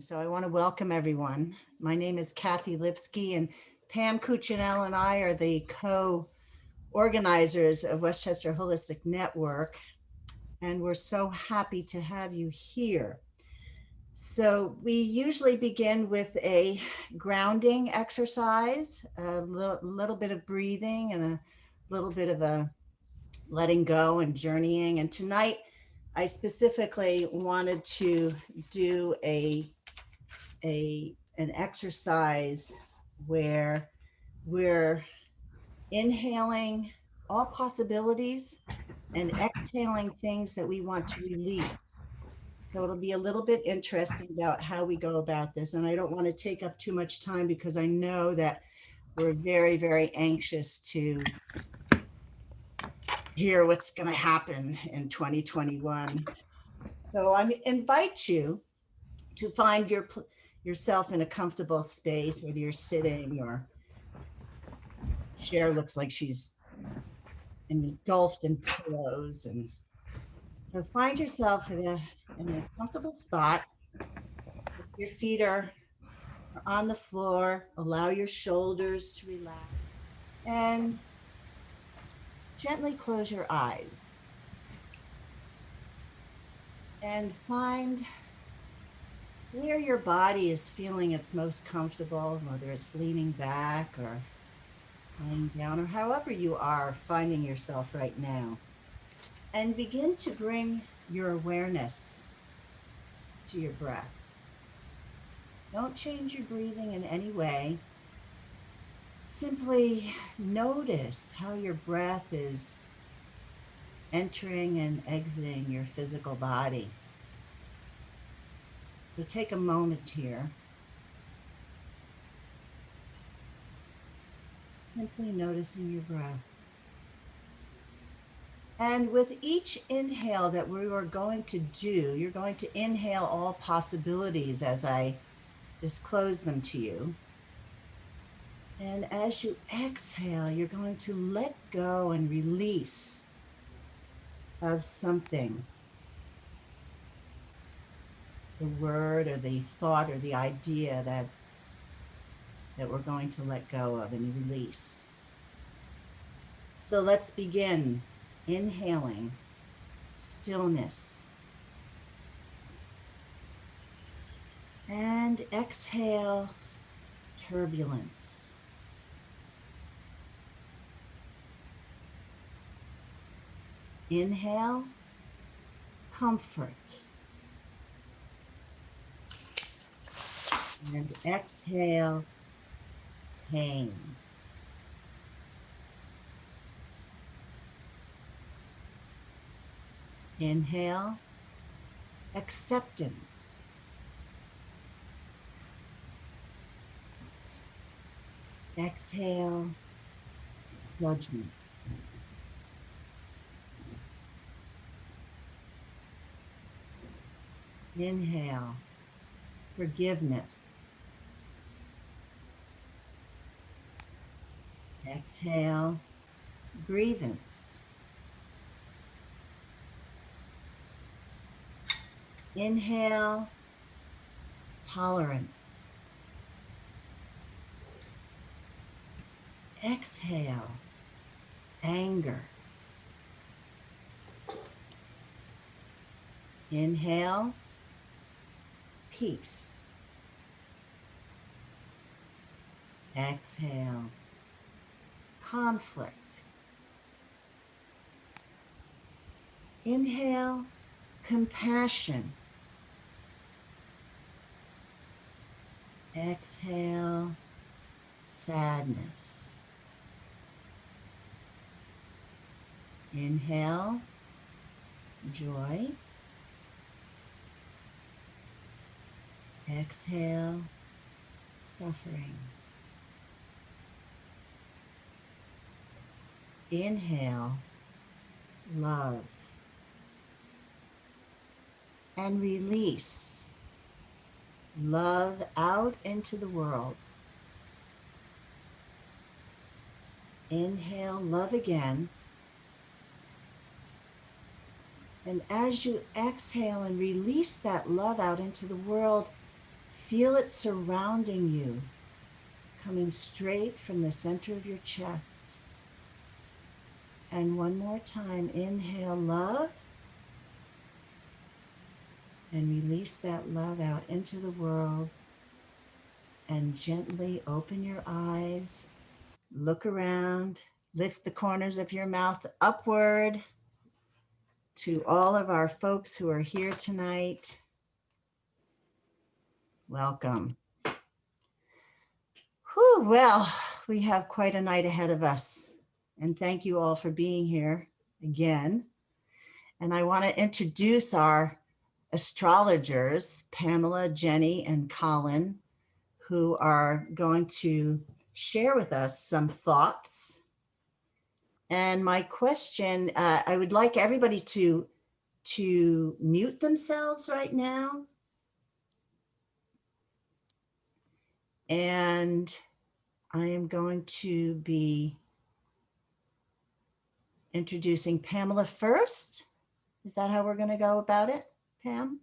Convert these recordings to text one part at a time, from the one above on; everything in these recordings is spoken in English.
So I want to welcome everyone. My name is Kathy Lipsky, and Pam Cucinell and I are the co-organizers of Westchester Holistic Network, and we're so happy to have you here. So we usually begin with a grounding exercise, a little bit of breathing, and a little bit of a letting go and journeying. And tonight, I specifically wanted to do an exercise where we're inhaling all possibilities and exhaling things that we want to release. So it'll be a little bit interesting about how we go about this. And I don't want to take up too much time because I know that we're very, very anxious to hear what's going to happen in 2021. So I invite you to find yourself in a comfortable space, whether you're sitting or Cher looks like she's engulfed in pillows. And so find yourself in a comfortable spot. Your feet are on the floor. Allow your shoulders to relax and gently close your eyes. And find where your body is feeling its most comfortable, whether it's leaning back or lying down, or however you are finding yourself right now. And begin to bring your awareness to your breath. Don't change your breathing in any way. Simply notice how your breath is entering and exiting your physical body. So take a moment here. Simply noticing your breath. And with each inhale that we are going to do, you're going to inhale all possibilities as I disclose them to you. And as you exhale, you're going to let go and release of something, the word or the thought or the idea that we're going to let go of and release. So let's begin inhaling stillness and exhale turbulence. Inhale comfort and exhale pain. Inhale acceptance. Exhale judgment. Inhale forgiveness. Exhale grievance. Inhale tolerance. Exhale anger. Inhale peace. Exhale conflict. Inhale compassion. Exhale sadness. Inhale joy. Exhale suffering. Inhale love. And release love out into the world. Inhale love again. And as you exhale and release that love out into the world, feel it surrounding you, coming straight from the center of your chest. And one more time, inhale love and release that love out into the world. And gently open your eyes, look around, lift the corners of your mouth upward to all of our folks who are here tonight. Welcome. Whew, well, we have quite a night ahead of us. And thank you all for being here again. And I want to introduce our astrologers, Pamela, Jenni, and Colin, who are going to share with us some thoughts. And my question, I would like everybody to mute themselves right now. And I am going to be introducing Pamela first. Is that how we're going to go about it, Pam?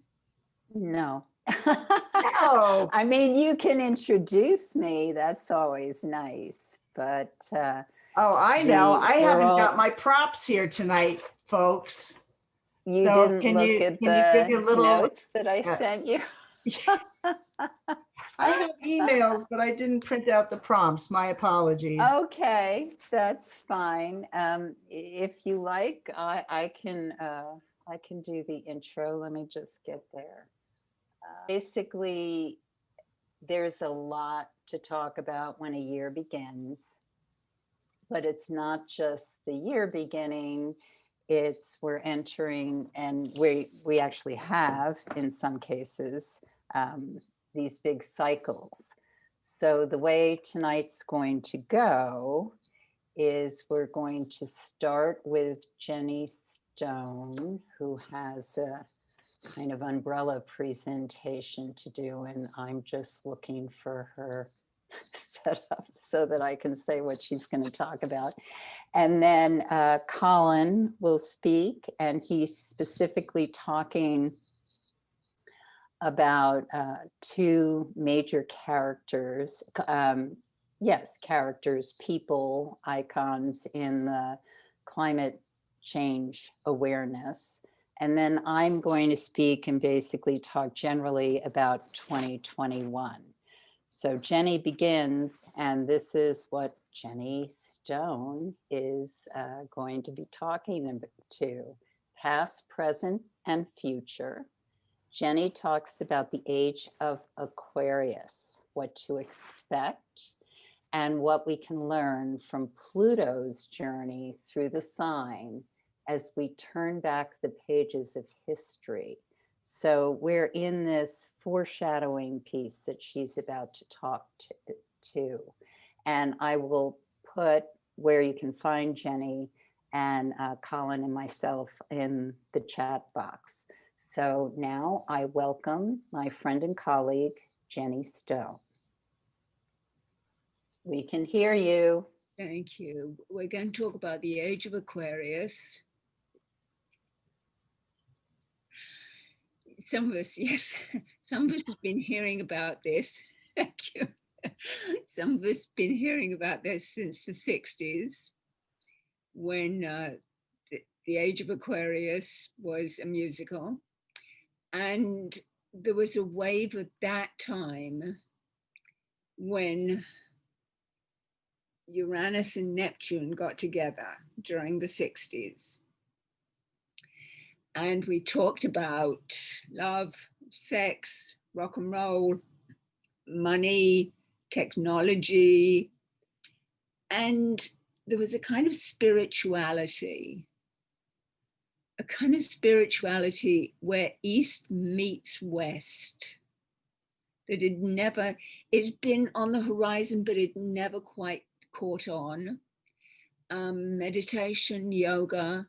No. No. I mean, you can introduce me. That's always nice. But oh, I know. I haven't got my props here tonight, folks. You so didn't can look you, at can the you give you a little notes that I sent you? I have emails, but I didn't print out the prompts. My apologies. Okay, that's fine. If you like, I can do the intro. Let me just get there. Basically, there's a lot to talk about when a year begins, but it's not just the year beginning. It's we're entering, and we actually have in some cases these big cycles. So the way tonight's going to go is we're going to start with Jenni Stone, who has a kind of umbrella presentation to do, and I'm just looking for her setup so that I can say what she's going to talk about. And then Colin will speak, and he's specifically talking about two major characters, characters, people, icons in the climate change awareness. And then I'm going to speak and basically talk generally about 2021. So Jenni begins, and this is what Jenni Stone is going to be talking to, past, present, and future. Jenni talks about the age of Aquarius, what to expect, and what we can learn from Pluto's journey through the sign as we turn back the pages of history. So we're in this foreshadowing piece that she's about to talk to. And I will put where you can find Jenni and Colin and myself in the chat box. So now I welcome my friend and colleague, Jenni Stone. We can hear you. Thank you. We're going to talk about the age of Aquarius. Some of us, yes, some of us have been hearing about this. Thank you. Some of us have been hearing about this since the 60s, when the age of Aquarius was a musical. And there was a wave at that time when Uranus and Neptune got together during the 60s. And we talked about love, sex, rock and roll, money, technology. And there was a kind of spirituality where East meets West. That it'd been on the horizon, but it never quite caught on. Meditation, yoga,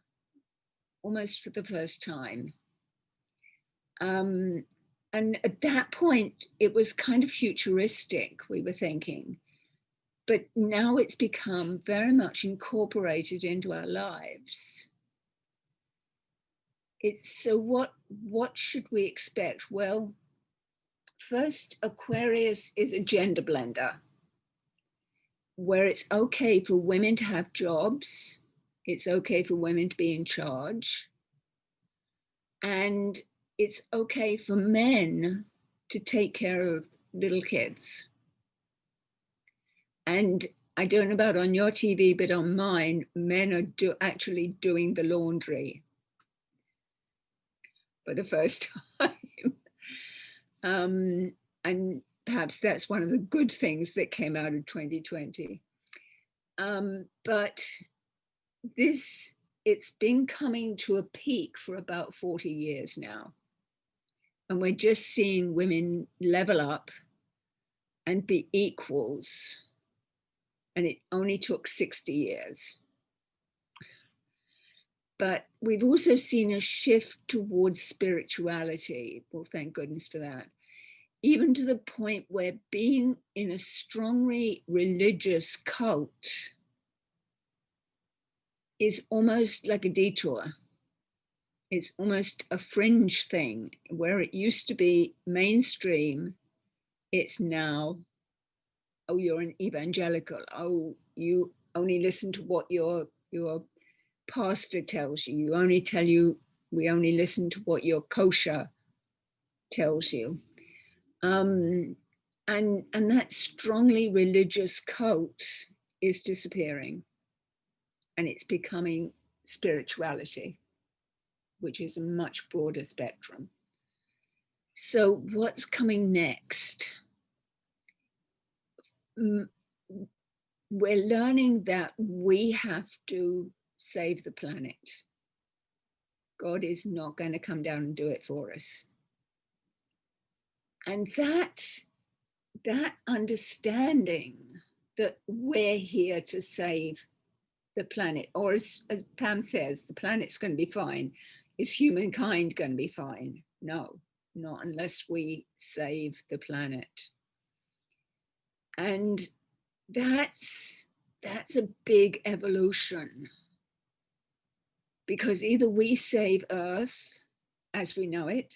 almost for the first time. And at that point, it was kind of futuristic, we were thinking. But now it's become very much incorporated into our lives. So what should we expect? Well, First, Aquarius is a gender blender, where it's okay for women to have jobs, it's okay for women to be in charge, and it's okay for men to take care of little kids. And I don't know about on your TV, but on mine, men are actually doing the laundry for the first time. And perhaps that's one of the good things that came out of 2020. But it's been coming to a peak for about 40 years now. And we're just seeing women level up and be equals. And it only took 60 years. But we've also seen a shift towards spirituality. Well, thank goodness for that. Even to the point where being in a strongly religious cult is almost like a detour. It's almost a fringe thing. Where it used to be mainstream, it's now, oh, you're an evangelical. Oh, you only listen to what your pastor tells you. We only listen to what your kosher tells you. And that strongly religious cult is disappearing, and it's becoming spirituality, which is a much broader spectrum. So what's coming next? We're learning that we have to save the planet. God is not going to come down and do it for us. And that understanding that we're here to save the planet, or as Pam says, the planet's going to be fine. Is humankind going to be fine? No, not unless we save the planet. And that's a big evolution, because either we save Earth as we know it,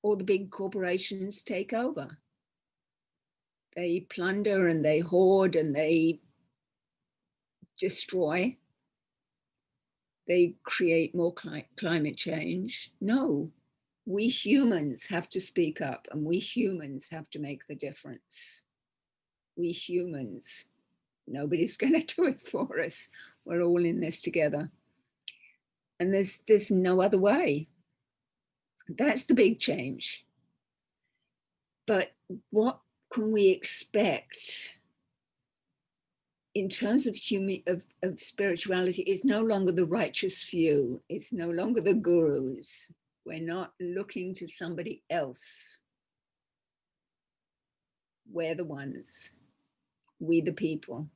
or the big corporations take over. They plunder and they hoard and they destroy. They create more climate change. No, we humans have to speak up, and we humans have to make the difference. We humans, nobody's going to do it for us. We're all in this together. And there's no other way. That's the big change. But what can we expect in terms of spirituality? Is no longer the righteous few. It's no longer the gurus. We're not looking to somebody else. We're the ones. We the people.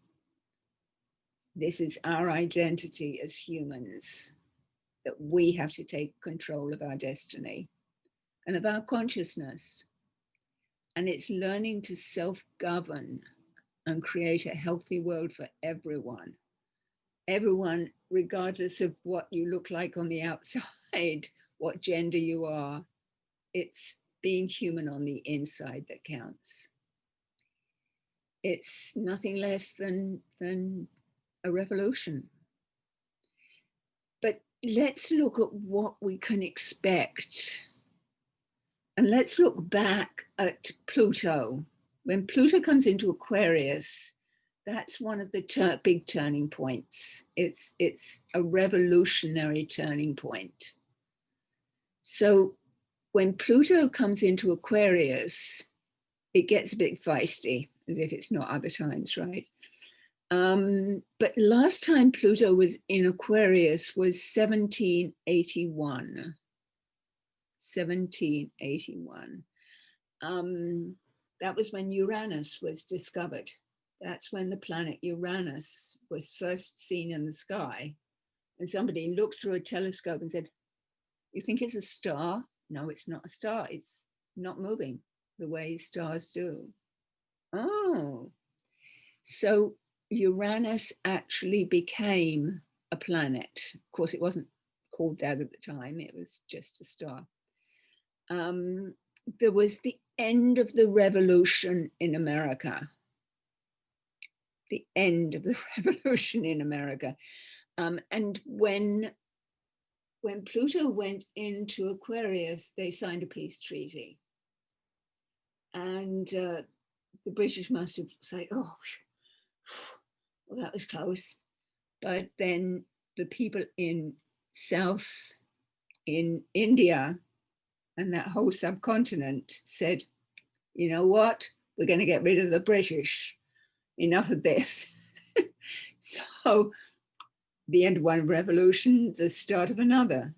This is our identity as humans, that we have to take control of our destiny and of our consciousness. And it's learning to self-govern and create a healthy world for everyone. Everyone, regardless of what you look like on the outside, what gender you are, it's being human on the inside that counts. It's nothing less than a revolution. But let's look at what we can expect. And let's look back at Pluto. When Pluto comes into Aquarius, that's one of the big turning points. It's a revolutionary turning point. So when Pluto comes into Aquarius, it gets a bit feisty, as if it's not other times, right? But last time Pluto was in Aquarius was 1781. 1781. That was when Uranus was discovered. That's when the planet Uranus was first seen in the sky. And somebody looked through a telescope and said, "You think it's a star?" No, it's not a star. It's not moving the way stars do. Oh, so Uranus actually became a planet. Of course, it wasn't called that at the time. It was just a star. There was end of the revolution in America. The end of the revolution in America. And when Pluto went into Aquarius, they signed a peace treaty. And the British must have said, oh, well, that was close. But then the people in in India and that whole subcontinent said, you know what, we're going to get rid of the British. Enough of this. So the end of one revolution, the start of another.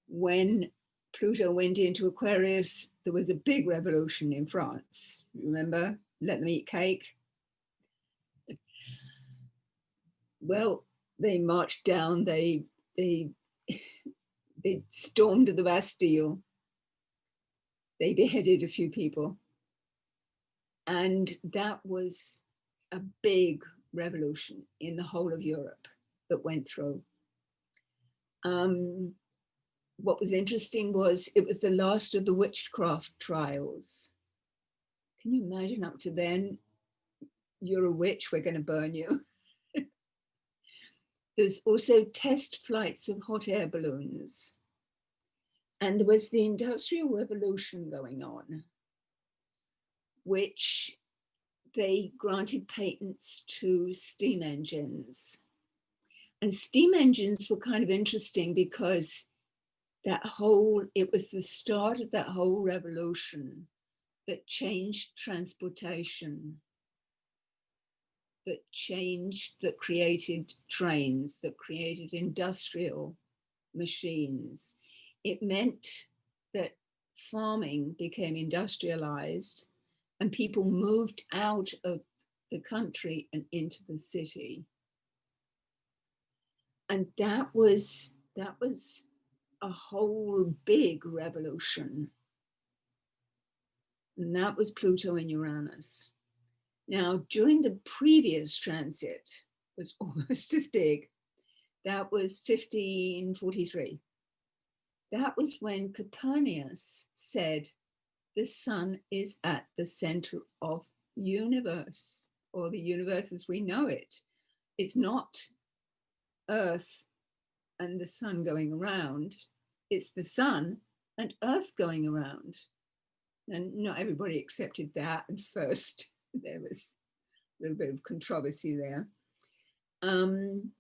When Pluto went into Aquarius, there was a big revolution in France. Remember? Let them eat cake. Well, they marched down, they stormed the Bastille. They beheaded a few people. And that was a big revolution in the whole of Europe that went through. What was interesting was it was the last of the witchcraft trials. Can you imagine up to then, you're a witch, we're going to burn you. There's also test flights of hot air balloons. And there was the Industrial Revolution going on, which they granted patents to steam engines. And steam engines were kind of interesting because it was the start of that whole revolution that changed transportation, that created trains, that created industrial machines. It meant that farming became industrialized and people moved out of the country and into the city. And that was a whole big revolution. And that was Pluto and Uranus. Now, during the previous transit, was almost as big. That was 1543. That was when Copernicus said, the sun is at the center of the universe, or the universe as we know it. It's not Earth and the sun going around. It's the sun and Earth going around. And not everybody accepted that at first. There was a little bit of controversy there. Then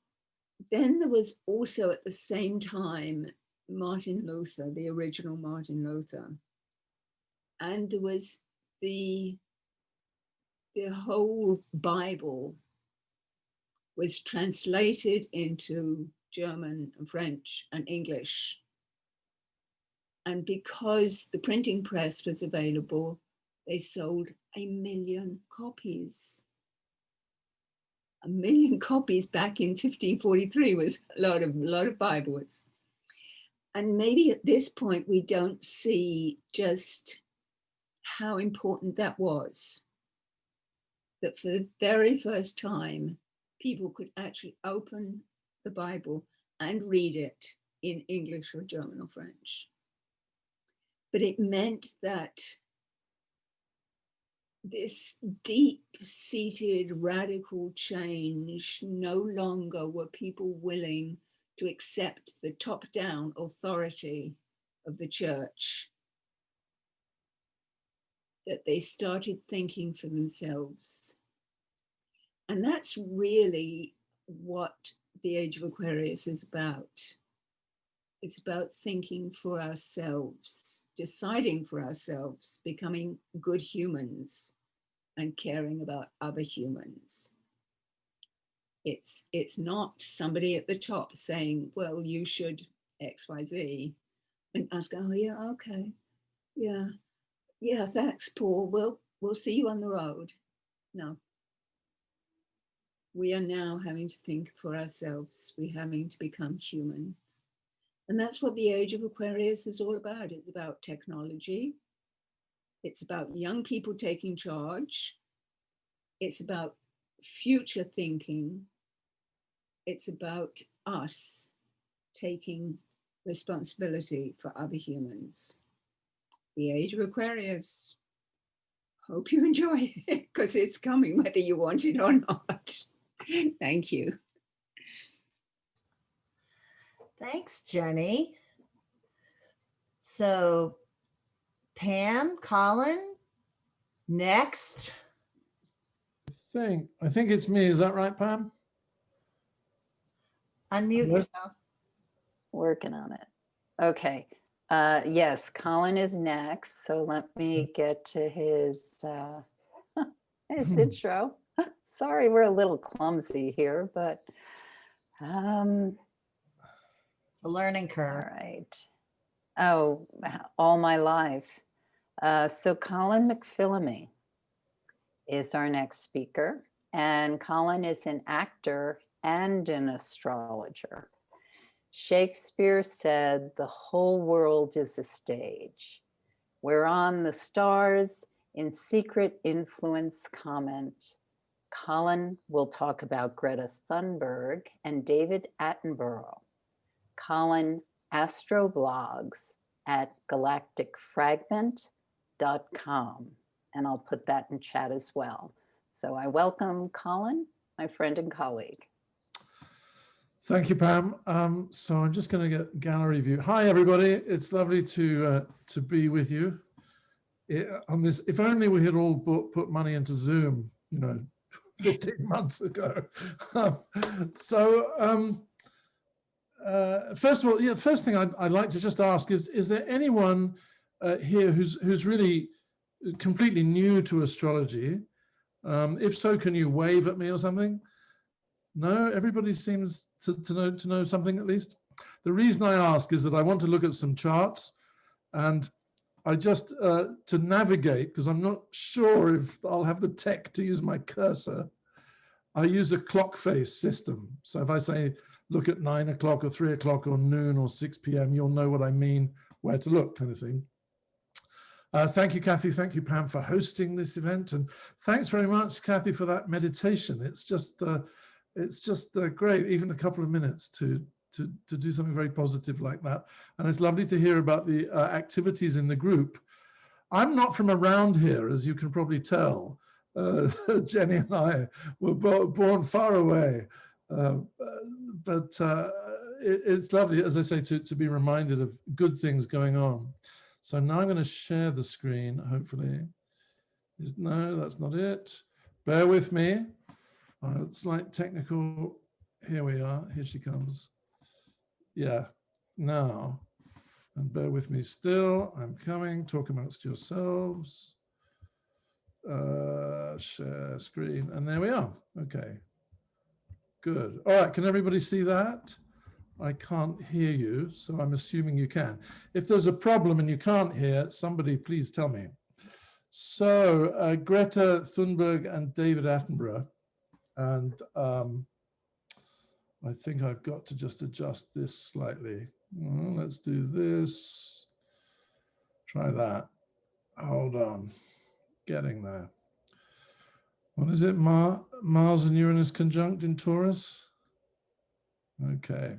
there was also at the same time Martin Luther, the original Martin Luther. And there was the whole Bible was translated into German and French and English. And because the printing press was available, they sold 1 million copies. 1 million copies back in 1543 was a lot of Bibles. And maybe at this point, we don't see just how important that was. That for the very first time, people could actually open the Bible and read it in English or German or French. But it meant that this deep-seated radical change, no longer were people willing to accept the top-down authority of the church, that they started thinking for themselves. And that's really what the Age of Aquarius is about. It's about thinking for ourselves, deciding for ourselves, becoming good humans and caring about other humans. It's not somebody at the top saying, well, you should X, Y, Z. And us going, oh, yeah, okay. Yeah, thanks, Paul. We'll see you on the road. No. We are now having to think for ourselves. We're having to become human. And that's what the Age of Aquarius is all about. It's about technology. It's about young people taking charge. It's about future thinking. It's about us taking responsibility for other humans. the age of Aquarius. Hope you enjoy it because it's coming whether you want it or not. Thank you. Thanks, Jenni. So, Pam, Colin, next. I think it's me. Is that right, Pam? Unmute Hello? yourself. Working on it. Okay. Yes, Colin is next. So let me get to his intro. Sorry, we're a little clumsy here, but It's a learning all curve. right. Oh, all my life. So Colin McPhillamy is our next speaker, and Colin is an actor and an astrologer. Shakespeare said, "The whole world is a stage, whereon the stars in secret influence comment." Colin will talk about Greta Thunberg and David Attenborough. Colin astroblogs at galacticfragment.com, and I'll put that in chat as well. So I welcome Colin, my friend and colleague. Thank you, Pam. So I'm just going to get gallery view. Hi, everybody. It's lovely to be with you on this. If only we had all put money into Zoom, 15 months ago. First of all, the first thing I'd like to just ask is there anyone here who's really completely new to astrology? If so, can you wave at me or something? No, everybody seems to know something at least. The reason I ask is that I want to look at some charts, and I just to navigate, because I'm not sure if I'll have the tech to use my cursor. I use a clock face system. So if I say look at 9 o'clock or 3 o'clock or noon or 6 p.m., you'll know what I mean, where to look, kind of thing. Thank you, Kathy. Thank you, Pam, for hosting this event, and thanks very much, Kathy, for that meditation. It's just great, even a couple of minutes to do something very positive like that. And it's lovely to hear about the activities in the group. I'm not from around here, as you can probably tell. Jenni and I were born far away. But it's lovely, as I say, to be reminded of good things going on. So now I'm going to share the screen, hopefully. No, that's not it. Bear with me. Slight technical, here we are, here she comes. Yeah, now, and bear with me still, I'm coming, talk amongst yourselves. Share screen, and there we are, okay. Good, all right, can everybody see that? I can't hear you, so I'm assuming you can. If there's a problem and you can't hear, somebody please tell me. So Greta Thunberg and David Attenborough, and I think I've got to just adjust this slightly. Well, let's do this. Try that. Hold on. Getting there. What is it? Mars and Uranus conjunct in Taurus? Okay.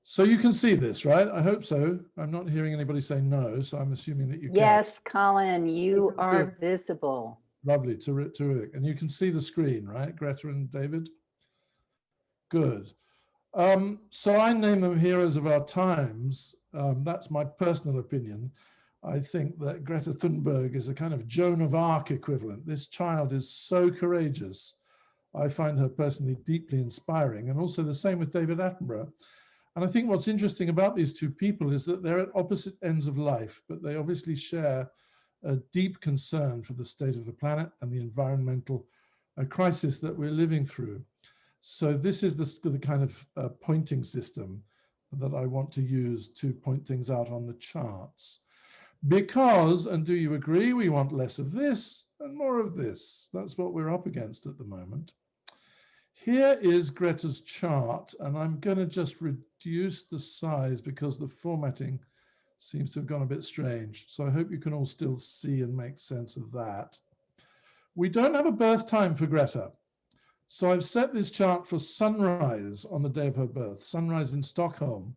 So you can see this, right? I hope so. I'm not hearing anybody say no, so I'm assuming that you can. Yes, Colin, you are visible. Lovely, terrific. And you can see the screen, right, Greta and David? Good. So I name them heroes of our times. That's my personal opinion. I think that Greta Thunberg is a kind of Joan of Arc equivalent. This child is so courageous. I find her personally deeply inspiring, and also the same with David Attenborough. And I think what's interesting about these two people is that they're at opposite ends of life, but they obviously share a deep concern for the state of the planet and the environmental crisis that we're living through. So this is the kind of pointing system that I want to use to point things out on the charts. Because, and do you agree, we want less of this and more of this. That's what we're up against at the moment. Here is Greta's chart, and I'm going to just reduce the size because the formatting seems to have gone a bit strange. So I hope you can all still see and make sense of that. We don't have a birth time for Greta. So I've set this chart for sunrise on the day of her birth, sunrise in Stockholm,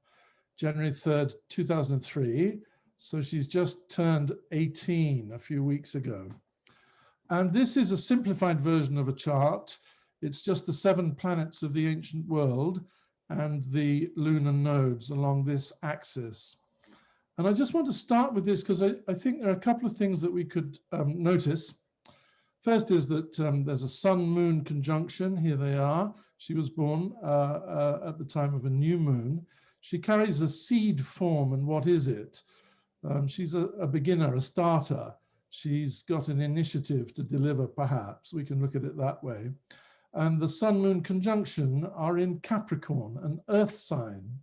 January 3rd, 2003. So she's just turned 18 a few weeks ago. And this is a simplified version of a chart. It's just the 7 planets of the ancient world and the lunar nodes along this axis. And I just want to start with this because I think there are a couple of things that we could notice. First is that there's a sun-moon conjunction. Here they are. She was born at the time of a new moon. She carries a seed form, and what is it? She's a beginner, a starter. She's got an initiative to deliver, perhaps. We can look at it that way. And the sun-moon conjunction are in Capricorn, an earth sign.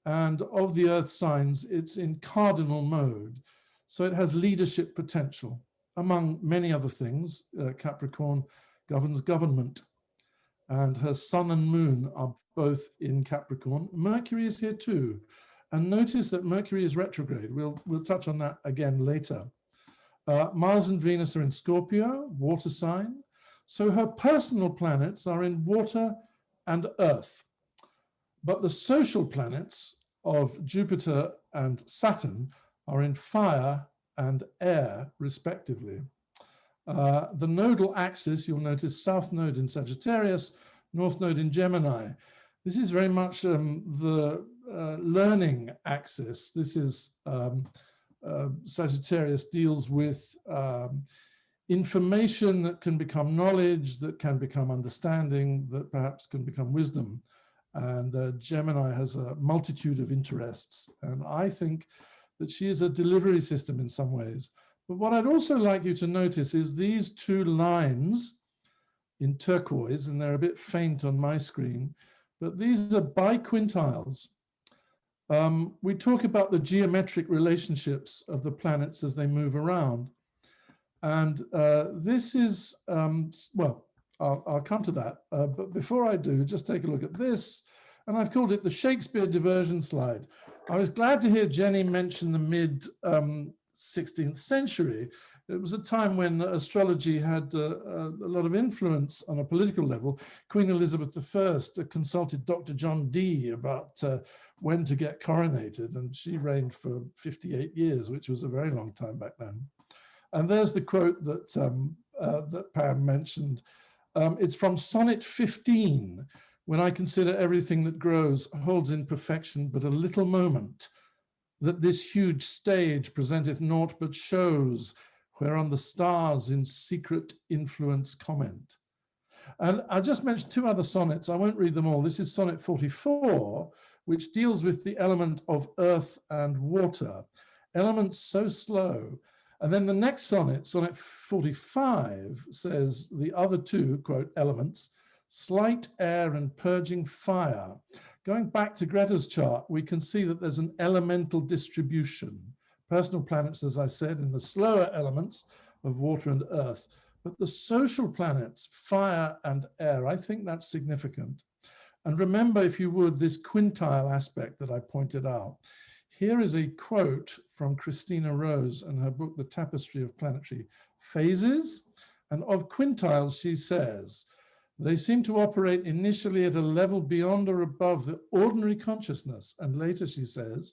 And of the earth signs, it's in cardinal mode. So it has leadership potential. Among many other things, Capricorn governs government. And her sun and moon are both in Capricorn. Mercury is here too. And notice that Mercury is retrograde. We'll touch on that again later. Mars and Venus are in Scorpio, water sign. So her personal planets are in water and earth. But the social planets of Jupiter and Saturn are in fire and air, respectively. The nodal axis, you'll notice south node in Sagittarius, north node in Gemini. This is very much the learning axis. This is Sagittarius deals with information that can become knowledge, that can become understanding, that perhaps can become wisdom. And Gemini has a multitude of interests. And I think that she is a delivery system in some ways. But what I'd also like you to notice is these 2 lines in turquoise, and they're a bit faint on my screen, but these are biquintiles. We talk about the geometric relationships of the planets as they move around. And this is, well, I'll come to that. But before I do, just take a look at this. And I've called it the Shakespeare diversion slide. I was glad to hear Jenni mention the mid-16th century. It was a time when astrology had a lot of influence on a political level. Queen Elizabeth I consulted Dr. John Dee about when to get coronated, and she reigned for 58 years, which was a very long time back then. And there's the quote that, that Pam mentioned. It's from Sonnet 15. When I consider everything that grows holds in perfection but a little moment, that this huge stage presenteth naught but shows, whereon the stars in secret influence comment. And I just mentioned 2 other sonnets. I won't read them all. This is Sonnet 44, which deals with the element of earth and water, elements so slow. And then the next sonnet, Sonnet 45, says the other 2, quote, elements, slight air and purging fire. Going back to Greta's chart, we can see that there's an elemental distribution. Personal planets, as I said, in the slower elements of water and earth, but the social planets, fire and air, I think that's significant. And remember, if you would, this quintile aspect that I pointed out. Here is a quote from Christina Rose in her book, The Tapestry of Planetary Phases. And of quintiles, she says, they seem to operate initially at a level beyond or above the ordinary consciousness. And later, she says,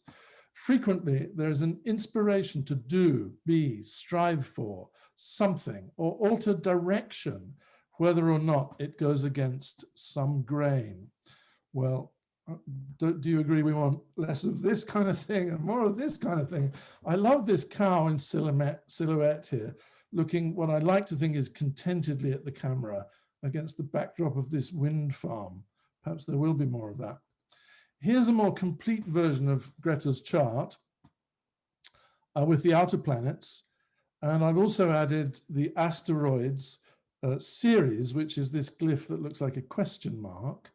frequently there is an inspiration to do, be, strive for something or alter direction, whether or not it goes against some grain. Well, do you agree we want less of this kind of thing and more of this kind of thing? I love this cow in silhouette here, looking what I like to think is contentedly at the camera against the backdrop of this wind farm. Perhaps there will be more of that. Here's a more complete version of Greta's chart with the outer planets. And I've also added the asteroids series, which is this glyph that looks like a question mark,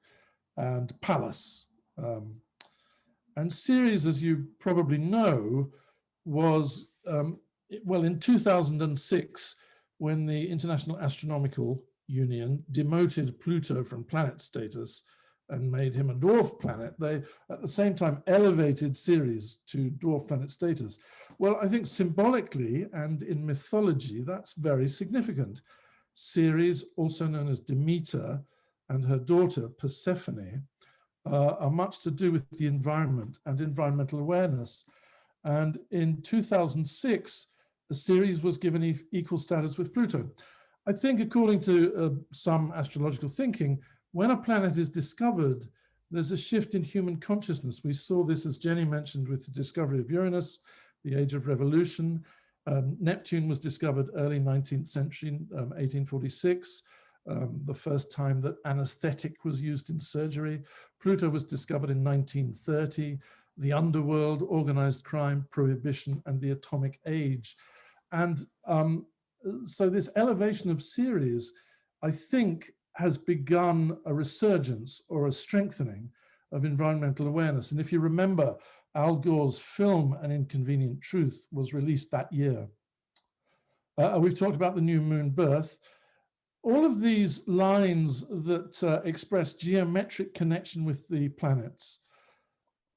and Pallas. And Ceres, as you probably know, was, well, in 2006, when the International Astronomical Union demoted Pluto from planet status and made him a dwarf planet, they at the same time elevated Ceres to dwarf planet status. Well, I think symbolically and in mythology, that's very significant. Ceres, also known as Demeter, and her daughter Persephone are much to do with the environment and environmental awareness. And in 2006, the Ceres was given equal status with Pluto. I think, according to some astrological thinking, when a planet is discovered, there's a shift in human consciousness. We saw this, as Jenni mentioned, with the discovery of Uranus, the age of revolution. Neptune was discovered early 19th century, 1846, the first time that anesthetic was used in surgery. Pluto was discovered in 1930, the underworld, organized crime, prohibition, and the atomic age. And so this elevation of Ceres, I think, has begun a resurgence or a strengthening of environmental awareness. And if you remember, Al Gore's film, An Inconvenient Truth, was released that year. We've talked about the new moon birth. All of these lines that express geometric connection with the planets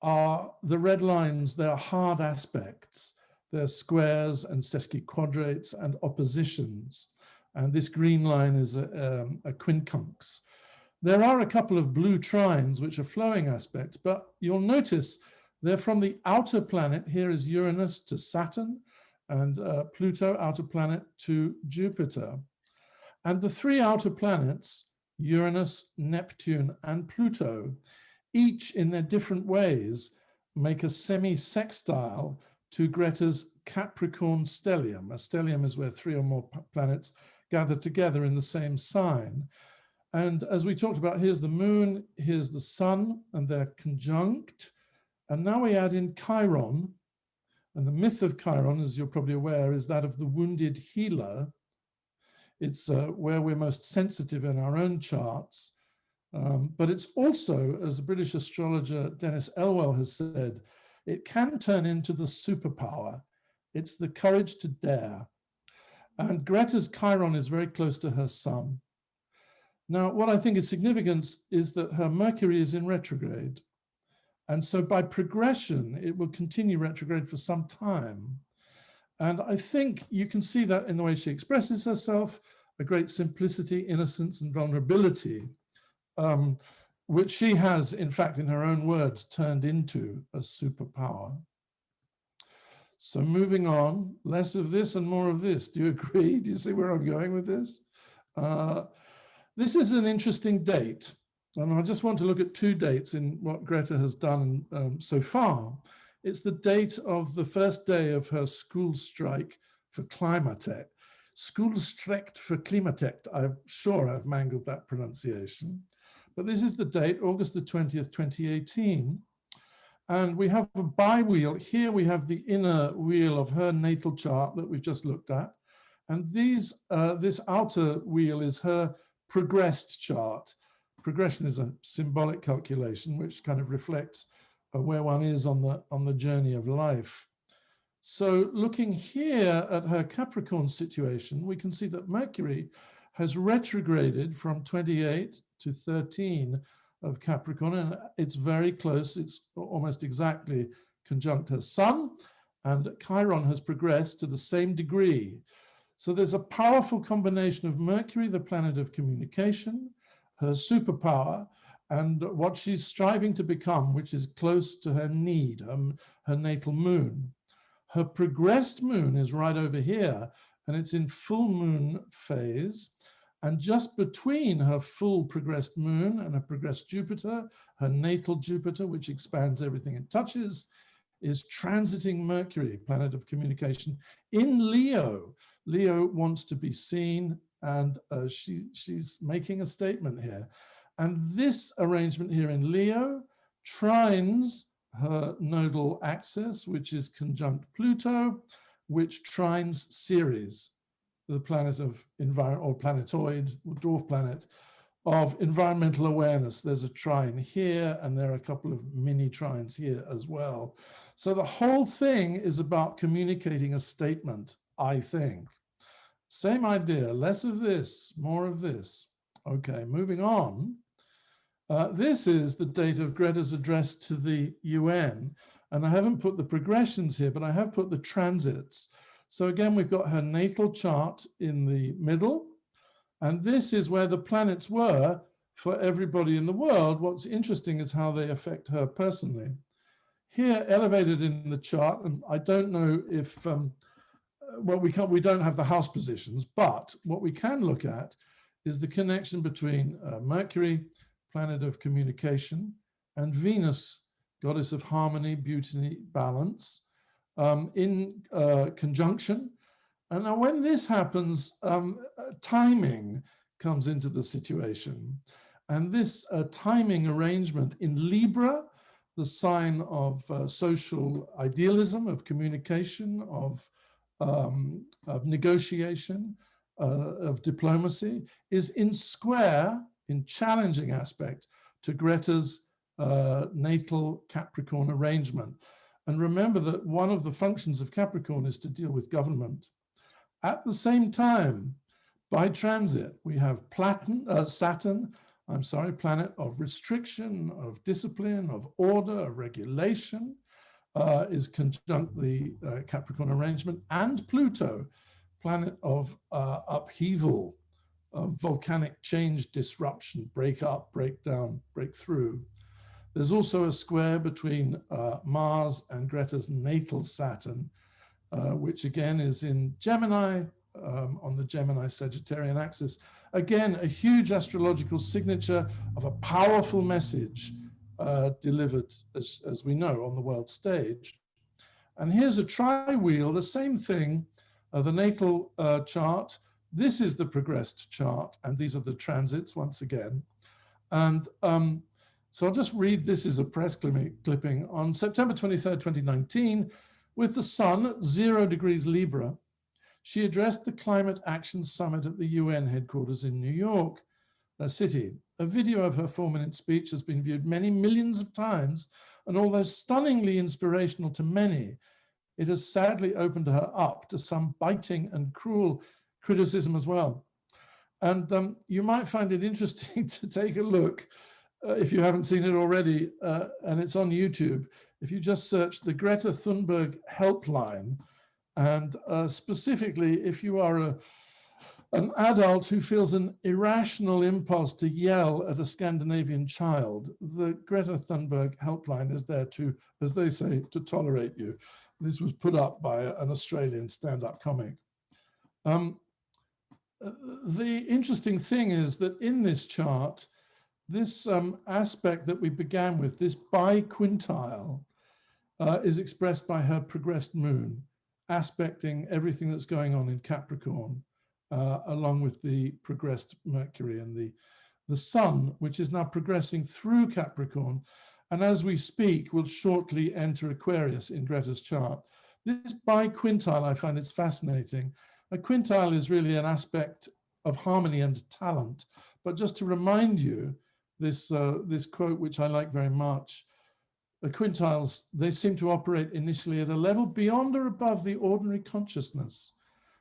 are the red lines. They're hard aspects. They're squares and sesquiquadrates and oppositions. And this green line is a quincunx. There are a couple of blue trines, which are flowing aspects, but you'll notice they're from the outer planet. Here is Uranus to Saturn, and Pluto, outer planet, to Jupiter. And the three outer planets, Uranus, Neptune, and Pluto, each in their different ways, make a semi-sextile to Greta's Capricorn stellium. A stellium is where three or more planets gather together in the same sign. And as we talked about, here's the moon, here's the sun, and they're conjunct. And now we add in Chiron. And the myth of Chiron, as you're probably aware, is that of the wounded healer. It's where we're most sensitive in our own charts. But it's also, as the British astrologer Dennis Elwell has said, it can turn into the superpower. It's the courage to dare. And Greta's Chiron is very close to her sun. Now, what I think is significant is that her Mercury is in retrograde. And so by progression, it will continue retrograde for some time. And I think you can see that in the way she expresses herself, a great simplicity, innocence, and vulnerability, which she has, in fact, in her own words, turned into a superpower. So moving on, less of this and more of this. Do you agree? Do you see where I'm going with this? This is an interesting date. And I just want to look at two dates in what Greta has done so far. It's the date of the first day of her school strike for Klimatet. Schoolstrecht for Klimatet. I'm sure I've mangled that pronunciation. But this is the date, August the 20th, 2018. And we have a bi-wheel. Here we have the inner wheel of her natal chart that we've just looked at. And this outer wheel is her progressed chart. Progression is a symbolic calculation which kind of reflects where one is on the journey of life. So looking here at her Capricorn situation, we can see that Mercury has retrograded from 28 to 13 of Capricorn, and it's very close. It's almost exactly conjunct her sun, and Chiron has progressed to the same degree. So there's a powerful combination of Mercury, the planet of communication, her superpower, and what she's striving to become, which is close to her need, her natal moon. Her progressed moon is right over here, and it's in full moon phase. And just between her full progressed moon and her progressed Jupiter, her natal Jupiter, which expands everything it touches, is transiting Mercury, planet of communication, in Leo. Leo wants to be seen, and she's making a statement here. And this arrangement here in Leo trines her nodal axis, which is conjunct Pluto, which trines Ceres, the planet of or planetoid, or dwarf planet of environmental awareness. There's a trine here, and there are a couple of mini trines here as well. So the whole thing is about communicating a statement, I think. Same idea, less of this, more of this. Okay, moving on. This is the date of Greta's address to the UN, and I haven't put the progressions here, but I have put the transits. So again, we've got her natal chart in the middle, and this is where the planets were for everybody in the world. What's interesting is how they affect her personally. here elevated in the chart, and I don't know if, well, we don't have the house positions, but what we can look at is the connection between Mercury, planet of communication, and Venus, goddess of harmony, beauty, balance, in conjunction. And now when this happens, timing comes into the situation. And this timing arrangement in Libra, the sign of social idealism, of communication, of negotiation, of diplomacy, is in square, in challenging aspect to Greta's natal Capricorn arrangement. And remember that one of the functions of Capricorn is to deal with government. At the same time, by transit, we have Saturn, planet of restriction, of discipline, of order, of regulation, is conjunct the Capricorn arrangement, and Pluto, planet of upheaval, of volcanic change, disruption, break up, break down, break through. There's also a square between Mars and Greta's natal Saturn, which again is in Gemini, on the Gemini-Sagittarian axis. Again, a huge astrological signature of a powerful message delivered, as we know, on the world stage. And here's a tri-wheel, the same thing, the natal chart. This is the progressed chart, and these are the transits once again. And so I'll just read, this is a press clipping. On September 23rd, 2019, with the sun at 0 degrees Libra, she addressed the Climate Action Summit at the UN headquarters in New York City. A video of her 4-minute speech has been viewed many millions of times, and although stunningly inspirational to many, it has sadly opened her up to some biting and cruel criticism as well. And you might find it interesting to take a look, if you haven't seen it already, and it's on YouTube, if you just search the Greta Thunberg helpline, and specifically if you are an adult who feels an irrational impulse to yell at a Scandinavian child, the Greta Thunberg helpline is there to, as they say, to tolerate you. This was put up by an Australian stand-up comic. The interesting thing is that in this chart, this aspect that we began with, this biquintile, is expressed by her progressed moon, aspecting everything that's going on in Capricorn, along with the progressed Mercury and the sun, which is now progressing through Capricorn. And as we speak, will shortly enter Aquarius in Greta's chart. This biquintile, I find it's fascinating. A quintile is really an aspect of harmony and talent. But just to remind you, this quote, which I like very much, the quintiles, they seem to operate initially at a level beyond or above the ordinary consciousness.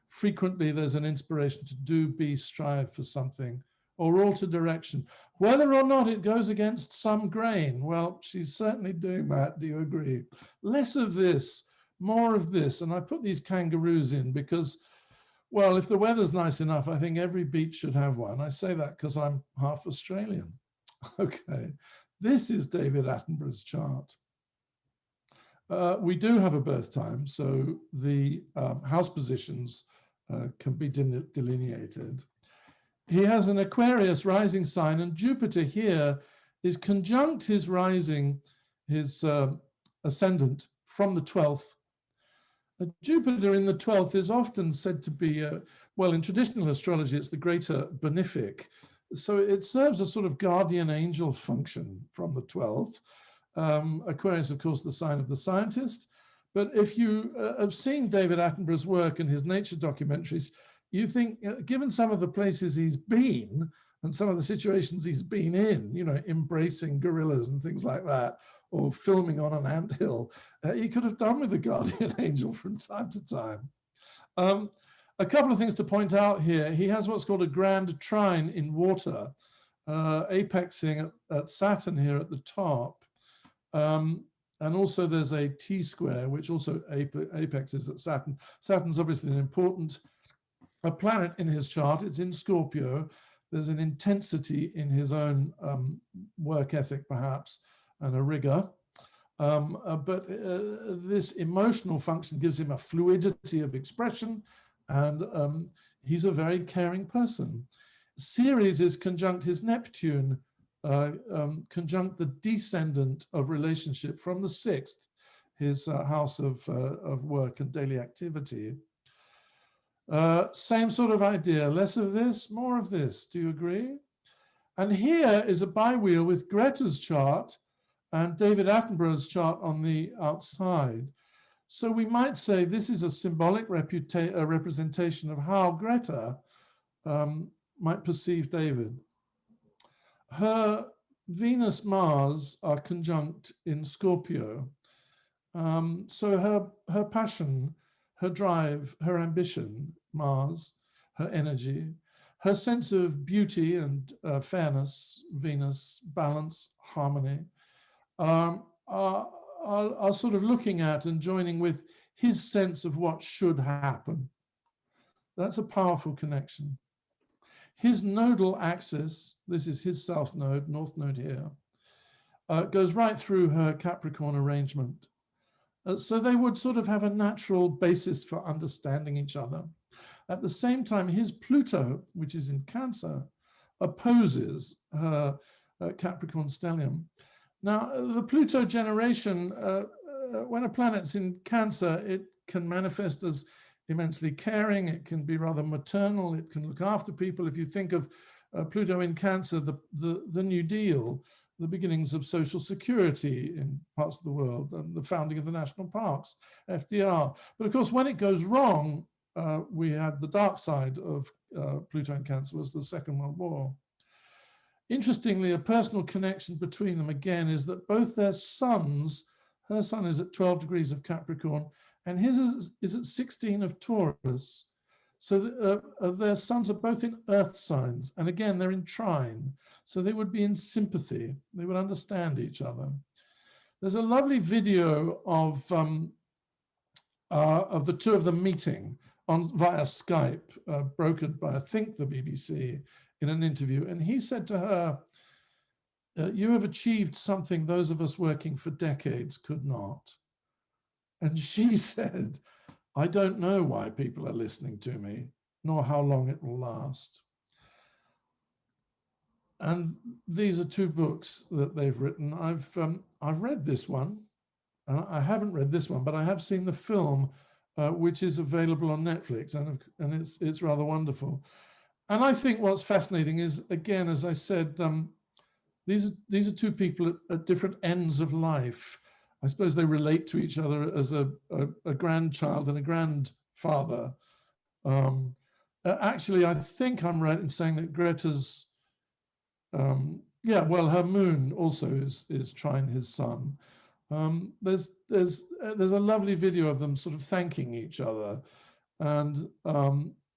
Frequently, there's an inspiration to do, be, strive for something, or alter direction. Whether or not it goes against some grain, well, she's certainly doing that. Do you agree? Less of this, more of this. And I put these kangaroos in because, well, if the weather's nice enough, I think every beach should have one. I say that because I'm half Australian. Okay, this is David Attenborough's chart. We do have a birth time, so the house positions can be delineated. He has an Aquarius rising sign, and Jupiter here is conjunct his rising, his ascendant from the 12th. Jupiter in the 12th is often said to be, well, in traditional astrology, it's the greater benefic. So it serves a sort of guardian angel function from the 12th. Aquarius, of course, the sign of the scientist. But if you have seen David Attenborough's work and his nature documentaries, you think, given some of the places he's been and some of the situations he's been in, you know, embracing gorillas and things like that, or filming on an anthill, he could have done with a guardian angel from time to time. A couple of things to point out here. He has what's called a grand trine in water, apexing at Saturn here at the top. And also there's a T-square, which also apexes at Saturn. Saturn's obviously an important planet in his chart. It's in Scorpio. There's an intensity in his own work ethic, perhaps, and a rigor. But this emotional function gives him a fluidity of expression, and he's a very caring person. Ceres is conjunct his Neptune, conjunct the descendant of relationship from the 6th, his house of work and daily activity. Same sort of idea, less of this, more of this. Do you agree? And here is a biwheel with Greta's chart and David Attenborough's chart on the outside. So we might say this is a symbolic representation of how Greta might perceive David. Her Venus-Mars are conjunct in Scorpio. So her passion, her drive, her ambition, Mars, her energy, her sense of beauty and fairness, Venus, balance, harmony, are sort of looking at and joining with his sense of what should happen. That's a powerful connection. His nodal axis, this is his south node, north node here, goes right through her Capricorn arrangement. So they would sort of have a natural basis for understanding each other. At the same time, his Pluto, which is in Cancer, opposes her Capricorn stellium. Now, the Pluto generation, when a planet's in Cancer, it can manifest as immensely caring. It can be rather maternal. It can look after people. If you think of Pluto in Cancer, the New Deal, the beginnings of social security in parts of the world, and the founding of the national parks, FDR. But of course, when it goes wrong, we had the dark side of Pluto in Cancer was the Second World War. Interestingly, a personal connection between them again is that both their suns, her sun is at 12 degrees of Capricorn, and his is at 16 of Taurus. So their suns are both in earth signs, and again, they're in trine. So they would be in sympathy. They would understand each other. There's a lovely video of the two of them meeting via Skype, brokered by, I think, the BBC in an interview. And he said to her, you have achieved something those of us working for decades could not. And she said, I don't know why people are listening to me, nor how long it will last. And these are two books that they've written. I've read this one, and I haven't read this one, but I have seen the film, which is available on Netflix, and it's rather wonderful. And I think what's fascinating is, again, as I said, these are two people at different ends of life. I suppose they relate to each other as a grandchild and a grandfather. Actually, I think I'm right in saying that Greta's, her moon also is trine his sun. There's a lovely video of them sort of thanking each other, and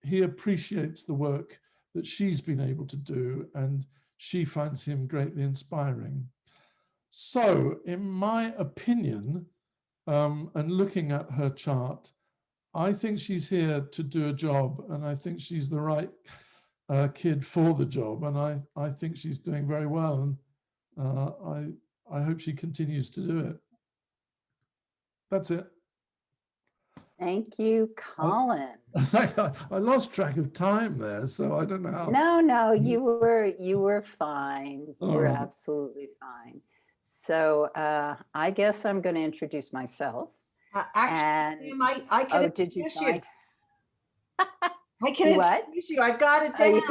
he appreciates the work that she's been able to do, and she finds him greatly inspiring. So, in my opinion, and looking at her chart, I think she's here to do a job, and I think she's the right kid for the job, and I think she's doing very well, and I hope she continues to do it. That's it. Thank you, Colin. I lost track of time there, so I don't know how. No, you were fine. You were absolutely fine. So I guess I'm going to introduce myself. Actually, I can introduce you. I can introduce you. I've got it down.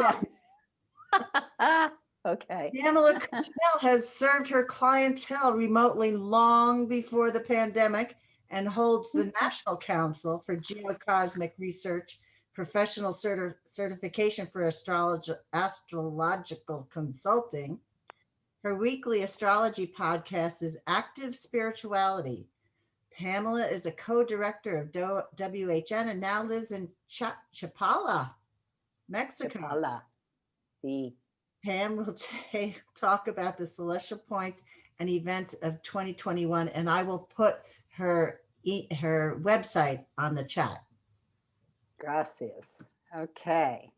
Yeah. Okay. Pamela Cucinell has served her clientele remotely long before the pandemic and holds the National Council for Geocosmic Research professional certification for astrological consulting. Her weekly astrology podcast is Active Spirituality. Pamela is a co-director of WHN and now lives in Chapala, Mexico. Chapala. Sí. Pam will talk about the celestial points and events of 2021, and I will put her website on the chat. Gracias. Okay.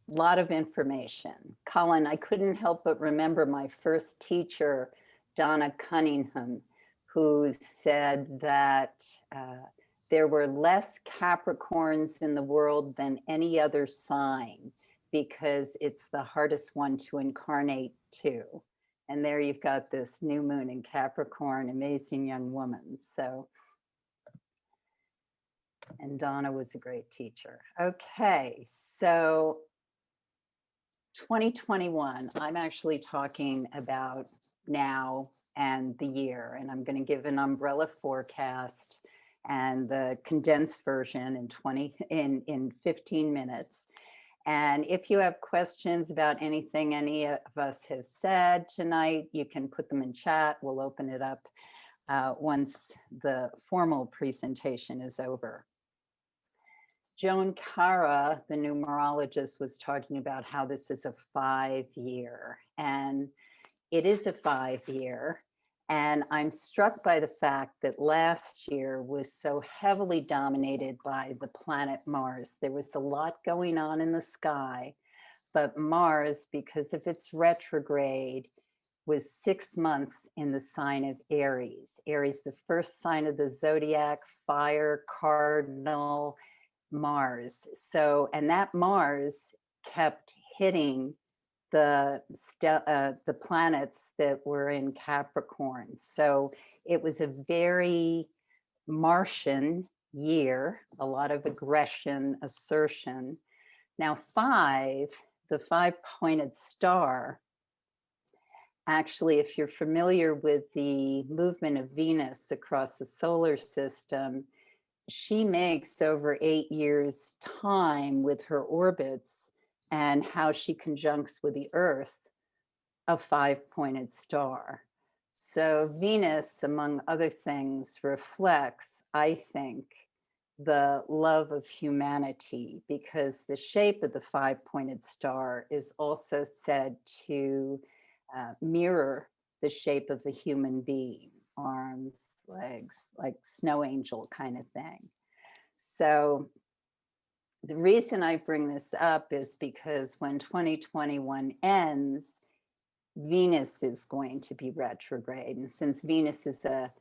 lot of information. Colin, I couldn't help but remember my first teacher, Donna Cunningham, who said that there were less Capricorns in the world than any other sign because it's the hardest one to incarnate to. And there you've got this new moon in Capricorn, amazing young woman. So, and Donna was a great teacher. Okay, so 2021, I'm actually talking about now and the year, and I'm going to give an umbrella forecast and the condensed version in 15 minutes. And if you have questions about anything any of us have said tonight, you can put them in chat. We'll open it up once the formal presentation is over. Joan Cara, the numerologist, was talking about how this is a 5-year, and it is a 5-year. And I'm struck by the fact that last year was so heavily dominated by the planet Mars. There was a lot going on in the sky, but Mars, because of its retrograde, was 6 months in the sign of Aries. Aries, the first sign of the zodiac, fire, cardinal, Mars. So, and that Mars kept hitting the planets that were in Capricorn. So it was a very Martian year, a lot of aggression, assertion. Now, the 5-pointed star, actually, if you're familiar with the movement of Venus across the solar system, she makes over 8 years' time with her orbits and how she conjuncts with the Earth, a 5-pointed star. So Venus, among other things, reflects, I think, the love of humanity, because the shape of the 5-pointed star is also said to mirror the shape of a human being, arms, legs, like snow angel kind of thing. So the reason I bring this up is because when 2021 ends, Venus is going to be retrograde. And since Venus is a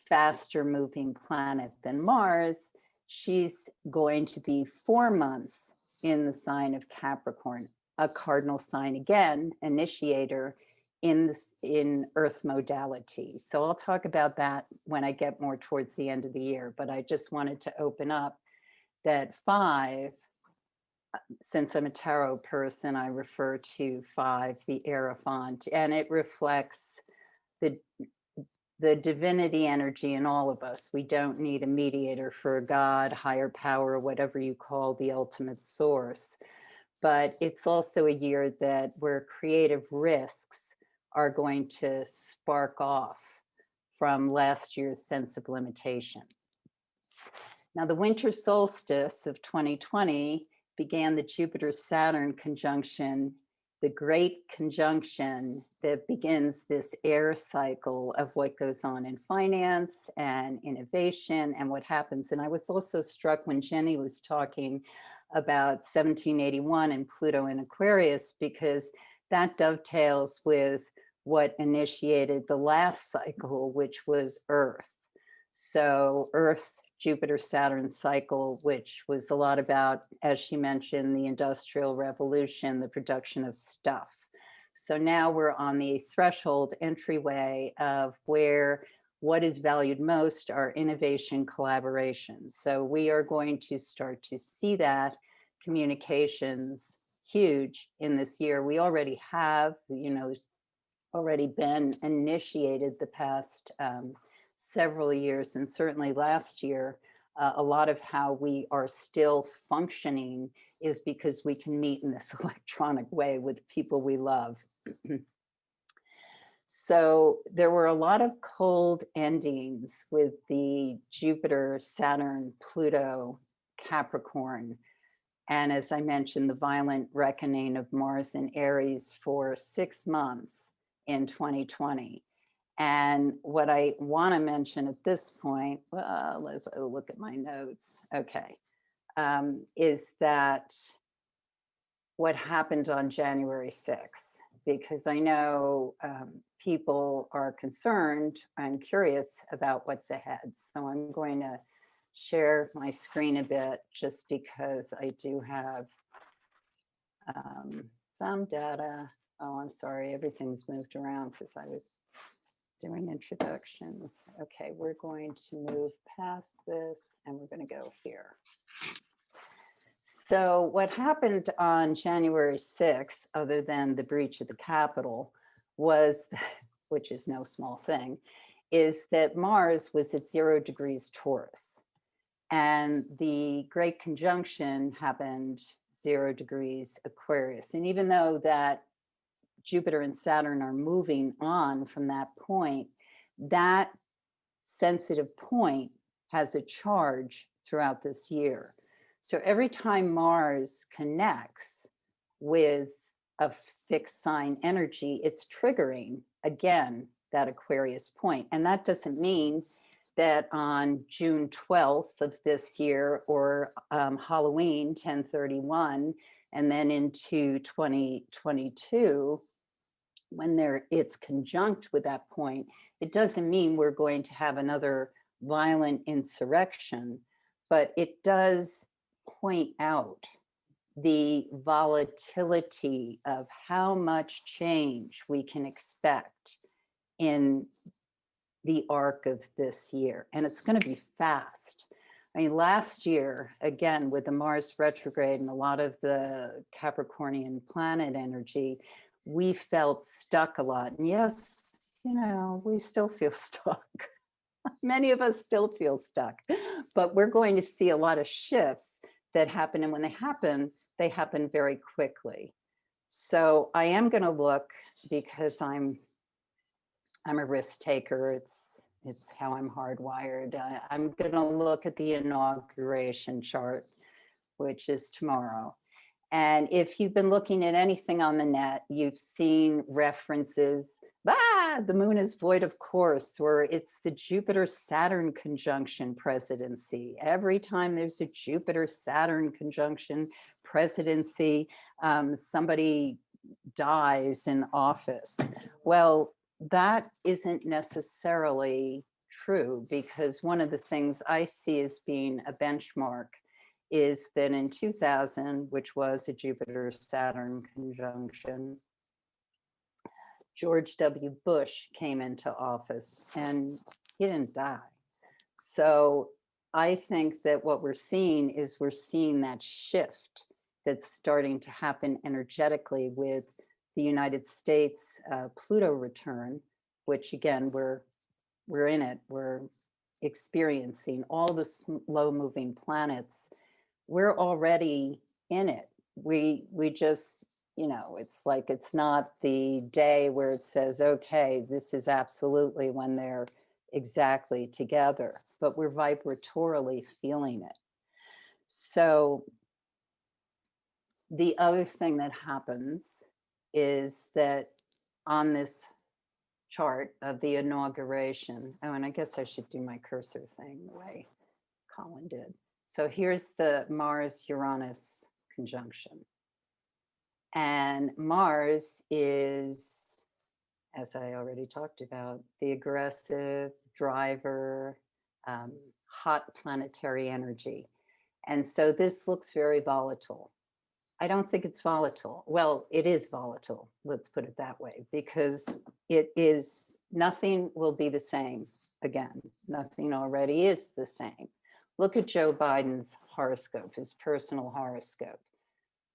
faster moving planet than Mars, she's going to be 4 months in the sign of Capricorn, a cardinal sign again, initiator in Earth modality. So I'll talk about that when I get more towards the end of the year, but I just wanted to open up that 5, since I'm a tarot person, I refer to 5, the Hierophant, and it reflects the divinity energy in all of us. We don't need a mediator for a God, higher power, whatever you call the ultimate source. But it's also a year where creative risks are going to spark off from last year's sense of limitation. Now, the winter solstice of 2020 began the Jupiter-Saturn conjunction, the great conjunction that begins this air cycle of what goes on in finance and innovation and what happens. And I was also struck when Jenni was talking about 1781 and Pluto in Aquarius, because that dovetails with what initiated the last cycle, which was Earth. So Earth, Jupiter, Saturn cycle, which was a lot about, as she mentioned, the Industrial Revolution, the production of stuff. So now we're on the threshold entryway of where what is valued most are innovation collaborations. So we are going to start to see that communications huge in this year. We already have, already been initiated the past several years, and certainly last year, a lot of how we are still functioning is because we can meet in this electronic way with people we love. So there were a lot of cold endings with the Jupiter, Saturn, Pluto, Capricorn, and as I mentioned, the violent reckoning of Mars and Aries for 6 months in 2020. And what I want to mention at this point, let's look at my notes. Okay, is that what happened on January 6th, because I know people are concerned and curious about what's ahead. So I'm going to share my screen a bit just because I do have some data. Oh, I'm sorry, everything's moved around because I was doing introductions. Okay, we're going to move past this and we're going to go here. So what happened on January 6th, other than the breach of the Capitol, was, which is no small thing, is that Mars was at 0 degrees Taurus. And the Great Conjunction happened 0 degrees Aquarius. And even though that Jupiter and Saturn are moving on from that point, that sensitive point has a charge throughout this year. So every time Mars connects with a fixed sign energy, it's triggering, again, that Aquarius point. And that doesn't mean that on June 12th of this year, or Halloween 1031, and then into 2022, when it's conjunct with that point, it doesn't mean we're going to have another violent insurrection, but it does point out the volatility of how much change we can expect in the arc of this year. And it's going to be fast. I mean, last year, again, with the Mars retrograde and a lot of the Capricornian planet energy, we felt stuck a lot. And yes, you know, we still feel stuck. Many of us still feel stuck, but we're going to see a lot of shifts that happen. And when they happen very quickly. So I am going to look, because I'm a risk taker. It's how I'm hardwired. I'm going to look at the inauguration chart, which is tomorrow. And if you've been looking at anything on the net, you've seen references, the moon is void of course, or it's the Jupiter-Saturn conjunction presidency. Every time there's a Jupiter-Saturn conjunction presidency, somebody dies in office. Well, that isn't necessarily true, because one of the things I see as being a benchmark is that in 2000, which was a Jupiter-Saturn conjunction, George W. Bush came into office and he didn't die. So I think that what we're seeing is that shift that's starting to happen energetically with the United States Pluto return, which again, we're in it. We're experiencing all the slow-moving planets. We're already in it. We just, you know, it's like, it's not the day where it says, okay, this is absolutely when they're exactly together, but we're vibratorily feeling it. So the other thing that happens is that on this chart of the inauguration, oh, and I guess I should do my cursor thing the way Colin did. So here's the Mars-Uranus conjunction. And Mars is, as I already talked about, the aggressive driver, hot planetary energy. And so this looks very volatile. I don't think it's volatile. Well, it is volatile, let's put it that way, because nothing will be the same again. Nothing already is the same. Look at Joe Biden's horoscope, his personal horoscope.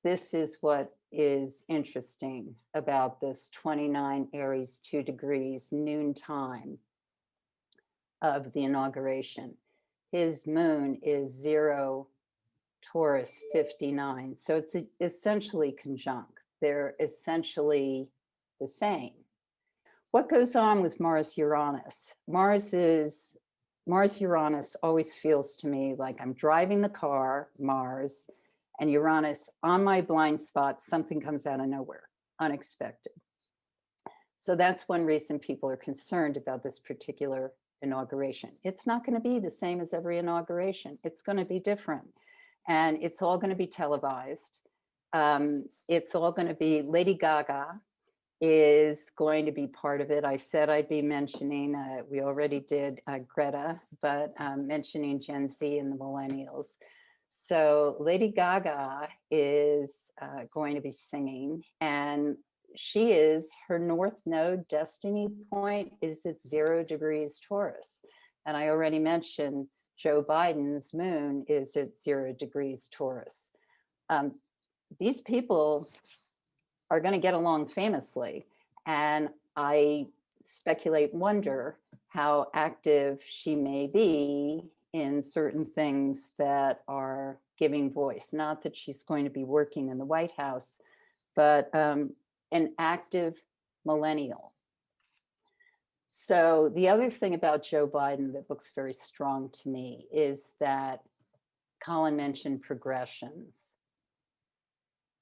This is what is interesting about this 29 Aries 2 degrees noon time of the inauguration. His moon is 0 Taurus 59. So it's essentially conjunct. They're essentially the same. What goes on with Mars-Uranus? Mars-Uranus always feels to me like I'm driving the car, Mars, and Uranus on my blind spot, something comes out of nowhere, unexpected. So that's one reason people are concerned about this particular inauguration. It's not going to be the same as every inauguration. It's going to be different. And it's all going to be televised. It's all going to be Lady Gaga is going to be part of it. I said I'd be mentioning, we already did Greta, but mentioning Gen Z and the Millennials. So Lady Gaga is going to be singing, and her North Node destiny point is at 0 degrees Taurus. And I already mentioned Joe Biden's moon is at 0 degrees Taurus. These people are going to get along famously. And I speculate, wonder how active she may be in certain things that are giving voice. Not that she's going to be working in the White House, but an active millennial. So the other thing about Joe Biden that looks very strong to me is that Colin mentioned progressions.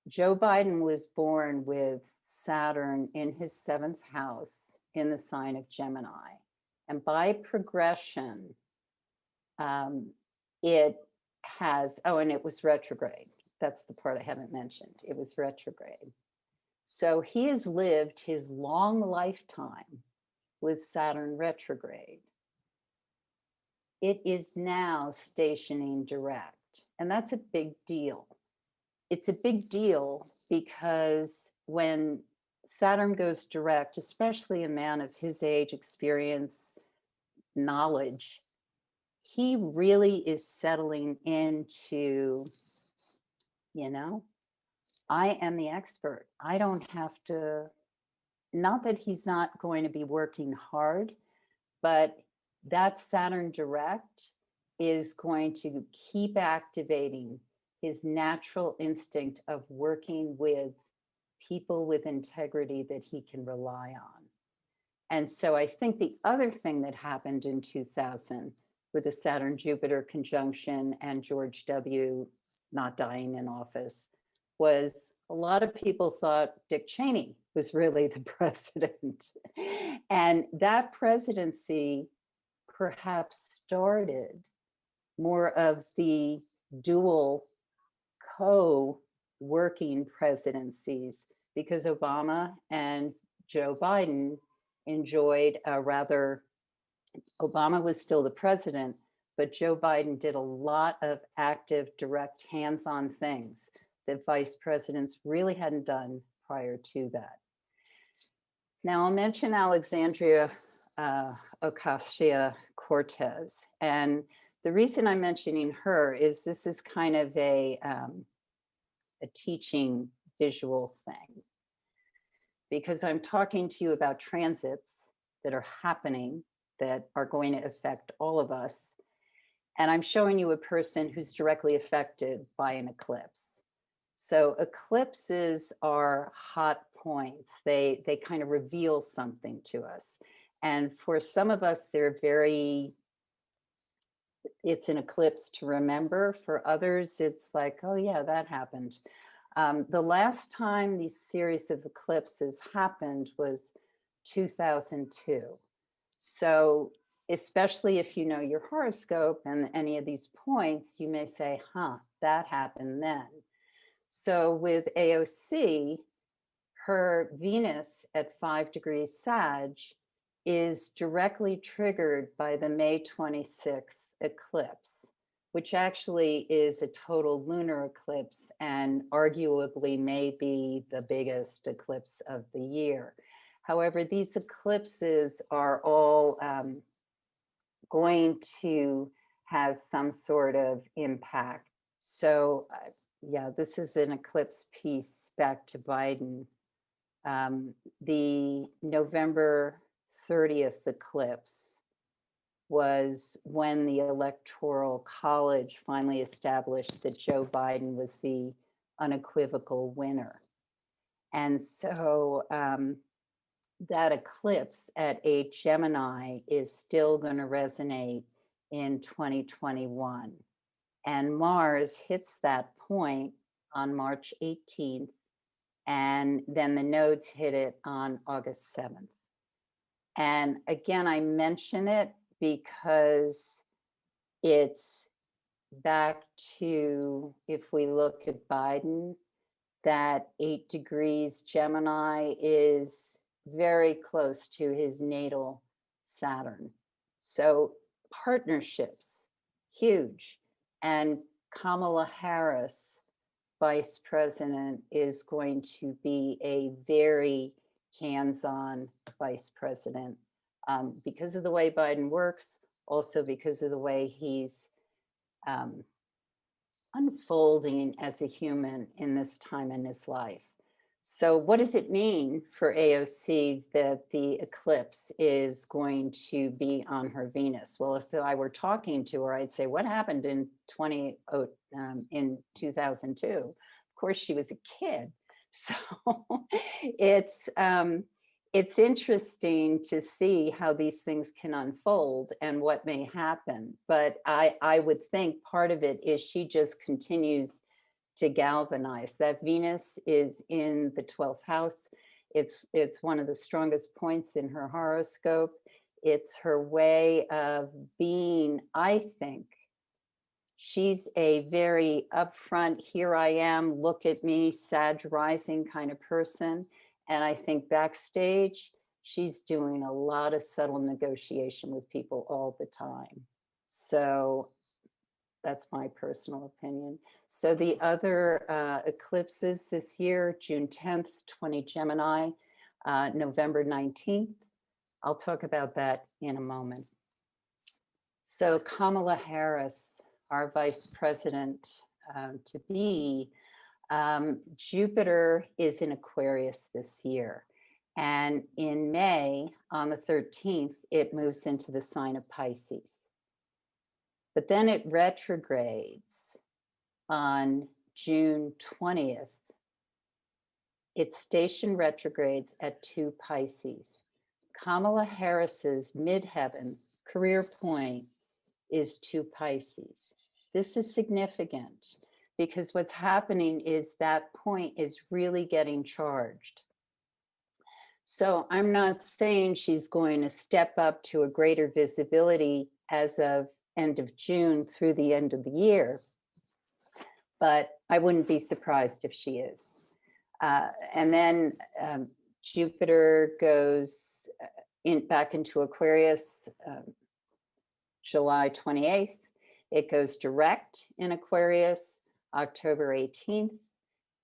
Joe Biden was born with Saturn in his 7th house in the sign of Gemini. And by progression, it has, and it was retrograde. That's the part I haven't mentioned. It was retrograde. So he has lived his long lifetime with Saturn retrograde. It is now stationing direct. And that's a big deal. It's a big deal because when Saturn goes direct, especially a man of his age, experience, knowledge, he really is settling into, I am the expert. I don't have to, not that he's not going to be working hard, but that Saturn direct is going to keep activating his natural instinct of working with people with integrity that he can rely on. And so I think the other thing that happened in 2000 with the Saturn-Jupiter conjunction and George W. not dying in office was a lot of people thought Dick Cheney was really the president. And that presidency perhaps started more of the dual co-working presidencies because Obama and Joe Biden enjoyed Obama was still the president, but Joe Biden did a lot of active, direct, hands-on things that vice presidents really hadn't done prior to that. Now I'll mention Alexandria Ocasio-Cortez. And the reason I'm mentioning her is this is kind of a teaching visual thing, because I'm talking to you about transits that are happening that are going to affect all of us. And I'm showing you a person who's directly affected by an eclipse. So eclipses are hot points. They kind of reveal something to us. And for some of us, it's an eclipse to remember. For others, it's like, oh yeah, that happened. The last time these series of eclipses happened was 2002. So especially if you know your horoscope and any of these points, you may say, that happened then. So with AOC, her Venus at 5 degrees Sag is directly triggered by the May 26th eclipse, which actually is a total lunar eclipse and arguably may be the biggest eclipse of the year. However, these eclipses are all going to have some sort of impact. So yeah, this is an eclipse piece back to Biden. The November 30th eclipse was when the Electoral College finally established that Joe Biden was the unequivocal winner. And so that eclipse at 8 Gemini is still going to resonate in 2021. And Mars hits that point on March 18th, and then the nodes hit it on August 7th. And again, I mention it because it's back to, if we look at Biden, that 8 degrees Gemini is very close to his natal Saturn. So partnerships, huge. And Kamala Harris, vice president, is going to be a very hands-on vice president because of the way Biden works, also because of the way he's unfolding as a human in this time in his life. So what does it mean for AOC that the eclipse is going to be on her Venus? Well, if I were talking to her, I'd say, what happened in 2002? Of course, she was a kid. So it's interesting to see how these things can unfold and what may happen. But I would think part of it is she just continues to galvanize. That Venus is in the 12th house. It's one of the strongest points in her horoscope. It's her way of being, I think. She's a very upfront, here I am, look at me, Sag rising kind of person. And I think backstage, she's doing a lot of subtle negotiation with people all the time. So that's my personal opinion. So the other eclipses this year, June 10th, 20 Gemini, November 19th. I'll talk about that in a moment. So Kamala Harris, our vice president to be, Jupiter is in Aquarius this year. And in May, on the 13th, it moves into the sign of Pisces. But then it retrogrades on June 20th. Its station retrogrades at 2 Pisces. Kamala Harris's midheaven career point is 2 Pisces. This is significant because what's happening is that point is really getting charged. So I'm not saying she's going to step up to a greater visibility as of end of June through the end of the year, but I wouldn't be surprised if she is. And then Jupiter goes back into Aquarius July 28th. It goes direct in Aquarius October 18th,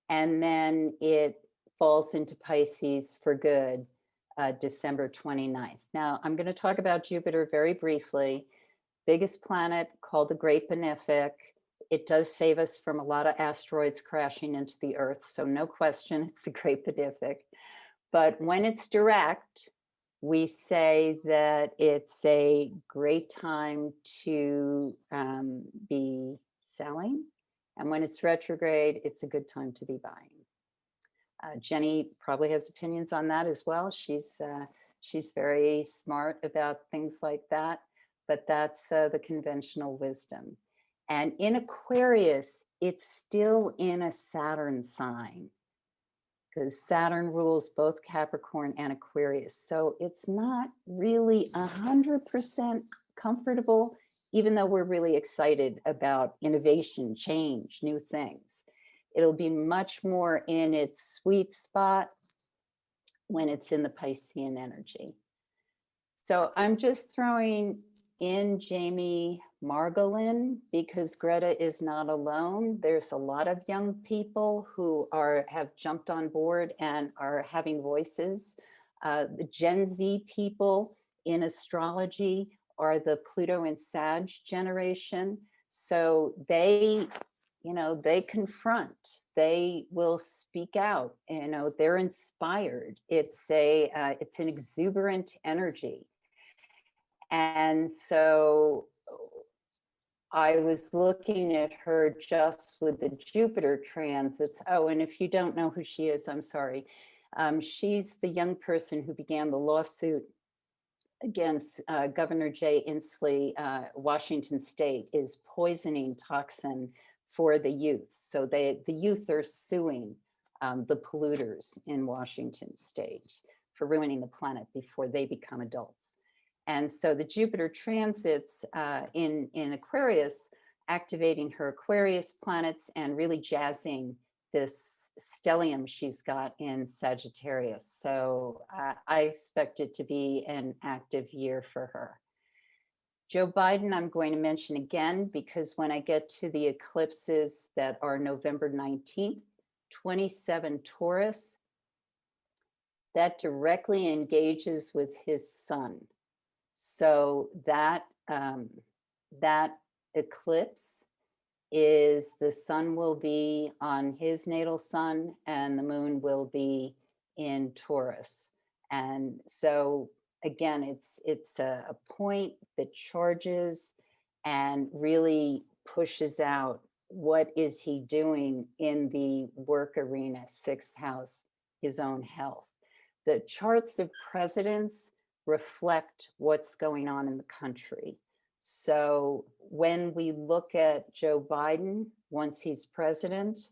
and then it falls into Pisces for good December 29th. Now, I'm going to talk about Jupiter very briefly. Biggest planet called the Great Benefic. It does save us from a lot of asteroids crashing into the Earth, so no question, it's the Great Benefic. But when it's direct, we say that it's a great time to be selling. And when it's retrograde, it's a good time to be buying. Jenni probably has opinions on that as well. She's very smart about things like that, but that's the conventional wisdom. And in Aquarius, it's still in a Saturn sign because Saturn rules both Capricorn and Aquarius. So it's not really 100% comfortable, even though we're really excited about innovation, change, new things. It'll be much more in its sweet spot when it's in the Piscean energy. So I'm just throwing in Jamie Margolin because Greta is not alone. There's a lot of young people who have jumped on board and are having voices. The Gen Z people in astrology are the Pluto and Sag generation. So they confront, they will speak out, they're inspired. It's an exuberant energy. And so I was looking at her just with the Jupiter transits. Oh, and if you don't know who she is, I'm sorry. She's the young person who began the lawsuit against Governor Jay Inslee. Washington State is poisoning toxin for the youth. So the youth are suing the polluters in Washington State for ruining the planet before they become adults. And so the Jupiter transits in Aquarius, activating her Aquarius planets and really jazzing this stellium she's got in Sagittarius. So I expect it to be an active year for her. Joe Biden, I'm going to mention again, because when I get to the eclipses that are November 19th, 27 Taurus, that directly engages with his sun. So that eclipse is the sun will be on his natal sun and the moon will be in Taurus. And so again, it's a point that charges and really pushes out what is he doing in the work arena, sixth house, his own health. The charts of presidents reflect what's going on in the country. So when we look at Joe Biden, once he's president,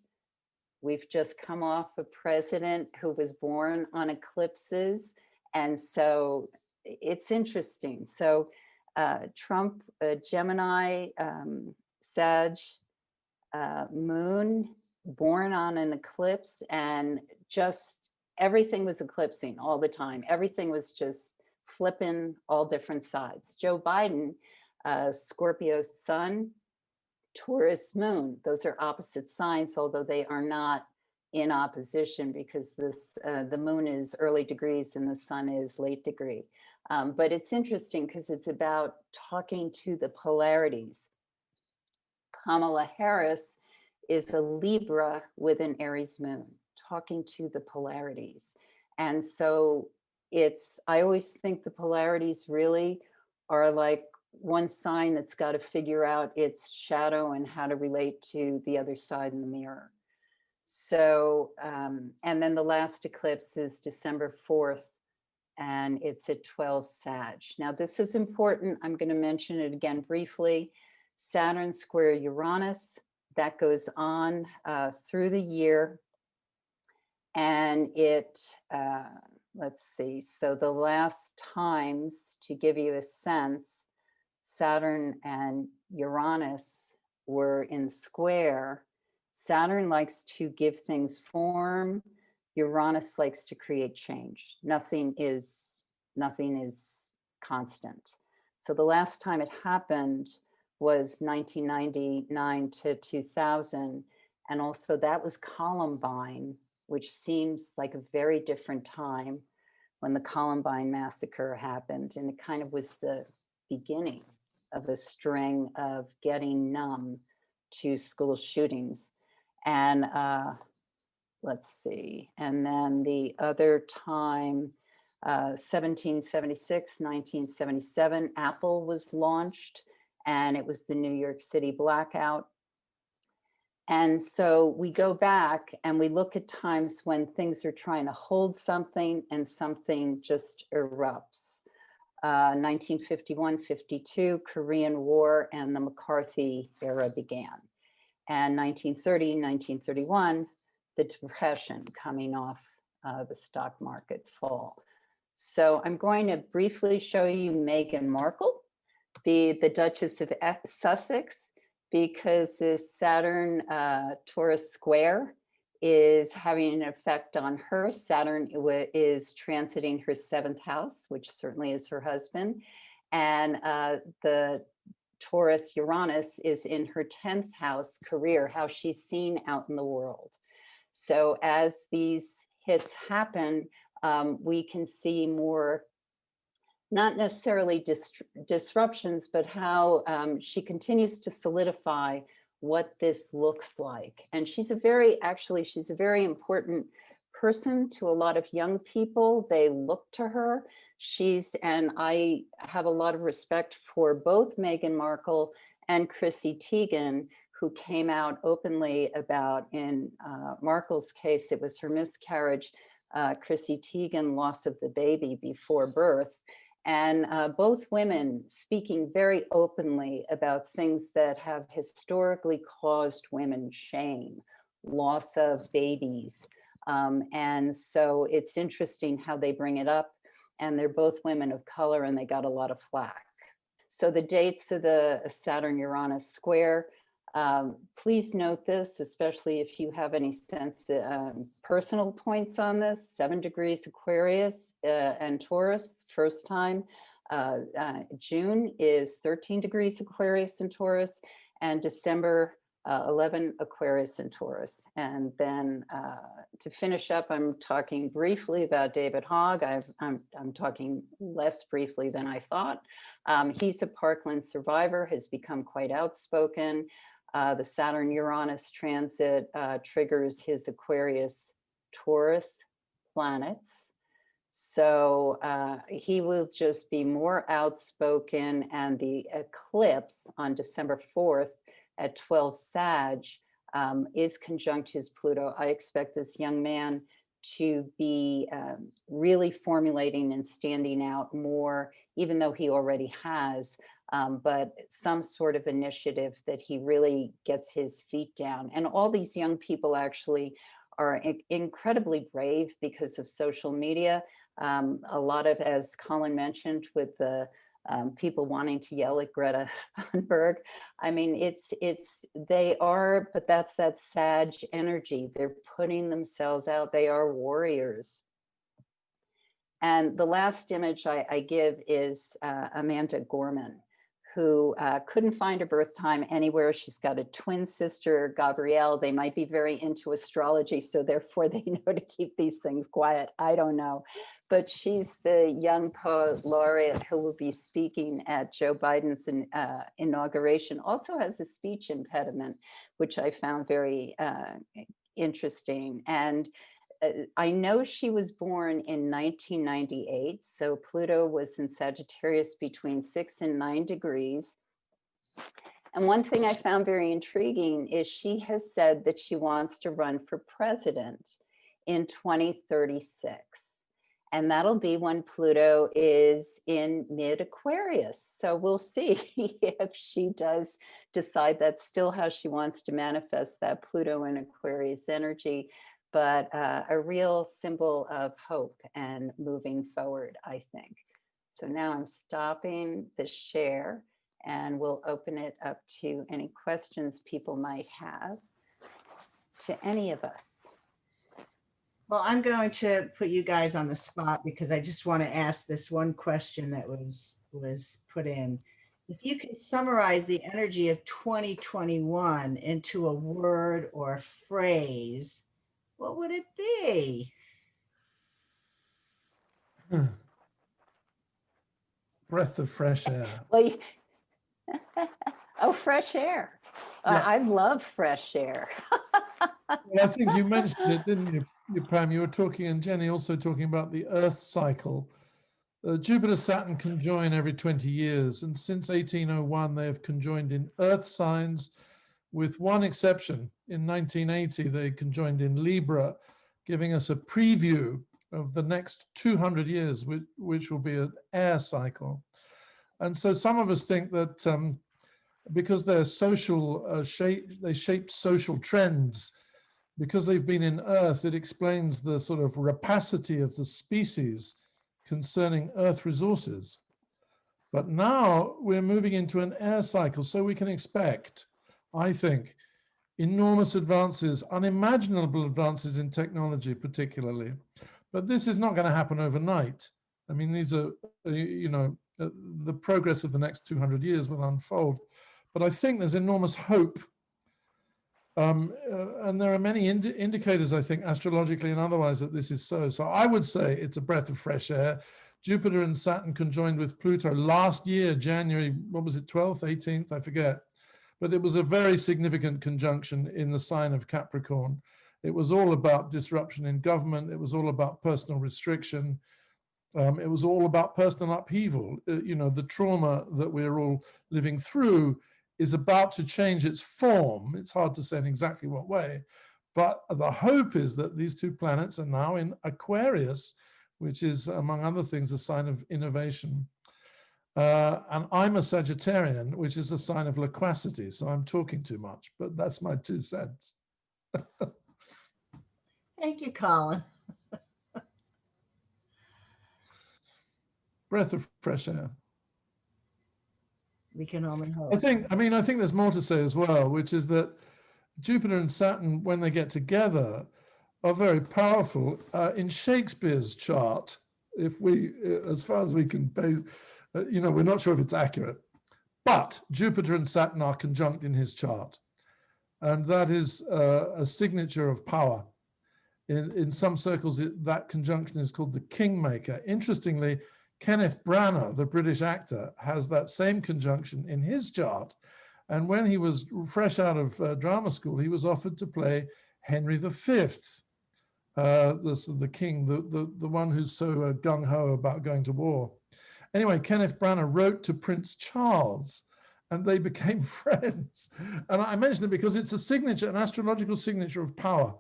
we've just come off a president who was born on eclipses. And so it's interesting. So Trump, Gemini, Sag, moon, born on an eclipse, and just everything was eclipsing all the time. Everything was just flipping all different sides. Joe Biden, Scorpio sun, Taurus moon. Those are opposite signs, although they are not in opposition because the moon is early degrees and the sun is late degree. But it's interesting because it's about talking to the polarities. Kamala Harris is a Libra with an Aries moon, talking to the polarities. And so I always think the polarities really are like one sign that's got to figure out its shadow and how to relate to the other side in the mirror. So, and then the last eclipse is December 4th, and it's at 12 Sag. Now, this is important. I'm going to mention it again briefly. Saturn square Uranus, that goes on through the year. And let's see, so the last times, to give you a sense, Saturn and Uranus were in square. Saturn likes to give things form. Uranus likes to create change. Nothing is constant. So the last time it happened was 1999 to 2000. And also that was Columbine, which seems like a very different time when the Columbine massacre happened. And it kind of was the beginning of a string of getting numb to school shootings. And let's see, and then the other time, 1776, 1977, Apple was launched, and it was the New York City blackout. And so we go back and we look at times when things are trying to hold something and something just erupts. 1951, 52, Korean War and the McCarthy era began. And 1930, 1931, the Depression coming off the stock market fall. So I'm going to briefly show you Meghan Markle, the Duchess of Sussex, because this Saturn Taurus square is having an effect on her. Saturn is transiting her 7th house, which certainly is her husband. And the Taurus Uranus is in her 10th house, career, how she's seen out in the world. So as these hits happen, we can see more, not necessarily disruptions, but how she continues to solidify what this looks like. And she's a very important person to a lot of young people. They look to her. And I have a lot of respect for both Meghan Markle and Chrissy Teigen, who came out openly about, in Markle's case, it was her miscarriage, Chrissy Teigen, loss of the baby before birth. And both women speaking very openly about things that have historically caused women shame, loss of babies. And so it's interesting how they bring it up. And they're both women of color and they got a lot of flack. So the dates of the Saturn-Uranus square, Please note this, especially if you have any personal points on this. 7 degrees Aquarius and Taurus, first time. June is 13 degrees Aquarius and Taurus, and December 11 Aquarius and Taurus. And then to finish up, I'm talking briefly about David Hogg. I'm talking less briefly than I thought. He's a Parkland survivor, has become quite outspoken. The Saturn-Uranus transit triggers his Aquarius Taurus planets. So he will just be more outspoken, and the eclipse on December 4th at 12 Sag is conjunct his Pluto. I expect this young man to be really formulating and standing out more, even though he already has, but some sort of initiative that he really gets his feet down. And all these young people actually are incredibly brave because of social media. A lot of, as Colin mentioned, with the people wanting to yell at Greta Thunberg. I mean, they are, but that's that Sag energy. They're putting themselves out. They are warriors. And the last image I give is Amanda Gorman, who couldn't find a birth time anywhere. She's got a twin sister, Gabrielle. They might be very into astrology, so therefore they know to keep these things quiet. I don't know. But she's the young poet laureate who will be speaking at Joe Biden's inauguration. Also has a speech impediment, which I found very interesting. And I know she was born in 1998. So Pluto was in Sagittarius between 6 and 9 degrees. And one thing I found very intriguing is she has said that she wants to run for president in 2036. And that'll be when Pluto is in mid-Aquarius. So we'll see if she does decide that's still how she wants to manifest that Pluto and Aquarius energy, but a real symbol of hope and moving forward, I think. So now I'm stopping the share, and we'll open it up to any questions people might have to any of us. Well, I'm going to put you guys on the spot because I just want to ask this one question that was put in. If you could summarize the energy of 2021 into a word or a phrase, what would it be? Breath of fresh air. Well, oh, fresh air. Yeah. I love fresh air. Well, I think you mentioned it, didn't you, Pam? You were talking, and Jenny also talking about the Earth cycle. Jupiter-Saturn conjoin every 20 years, and since 1801, they have conjoined in Earth signs, with one exception. In 1980, they conjoined in Libra, giving us a preview of the next 200 years, which will be an air cycle. And so some of us think that because they're social they shape social trends, because they've been in Earth, it explains the sort of rapacity of the species concerning Earth resources. But now we're moving into an air cycle, so we can expect, I think, enormous advances, unimaginable advances in technology particularly. But this is not going to happen overnight. I mean, these are, the progress of the next 200 years will unfold. But I think there's enormous hope. And there are many indicators, I think, astrologically and otherwise, that this is so. So I would say it's a breath of fresh air. Jupiter and Saturn conjoined with Pluto last year, January, what was it, 12th, 18th, I forget. But it was a very significant conjunction in the sign of Capricorn. It was all about disruption in government. It was all about personal restriction. It was all about personal upheaval. The trauma that we're all living through is about to change its form. It's hard to say in exactly what way, but the hope is that these two planets are now in Aquarius, which is, among other things, a sign of innovation. And I'm a Sagittarian, which is a sign of loquacity, so I'm talking too much, but that's my 2 cents. Thank you, Colin. Breath of fresh air. We can only hope. I think there's more to say as well, which is that Jupiter and Saturn, when they get together, are very powerful. In Shakespeare's chart, if we, as far as we can base, we're not sure if it's accurate, but Jupiter and Saturn are conjunct in his chart. And that is a signature of power. In some circles, that conjunction is called the kingmaker. Interestingly, Kenneth Branagh, the British actor, has that same conjunction in his chart. And when he was fresh out of drama school, he was offered to play Henry V, the king, the one who's so gung-ho about going to war. Anyway, Kenneth Branagh wrote to Prince Charles, and they became friends. And I mention it because it's a signature, an astrological signature of power.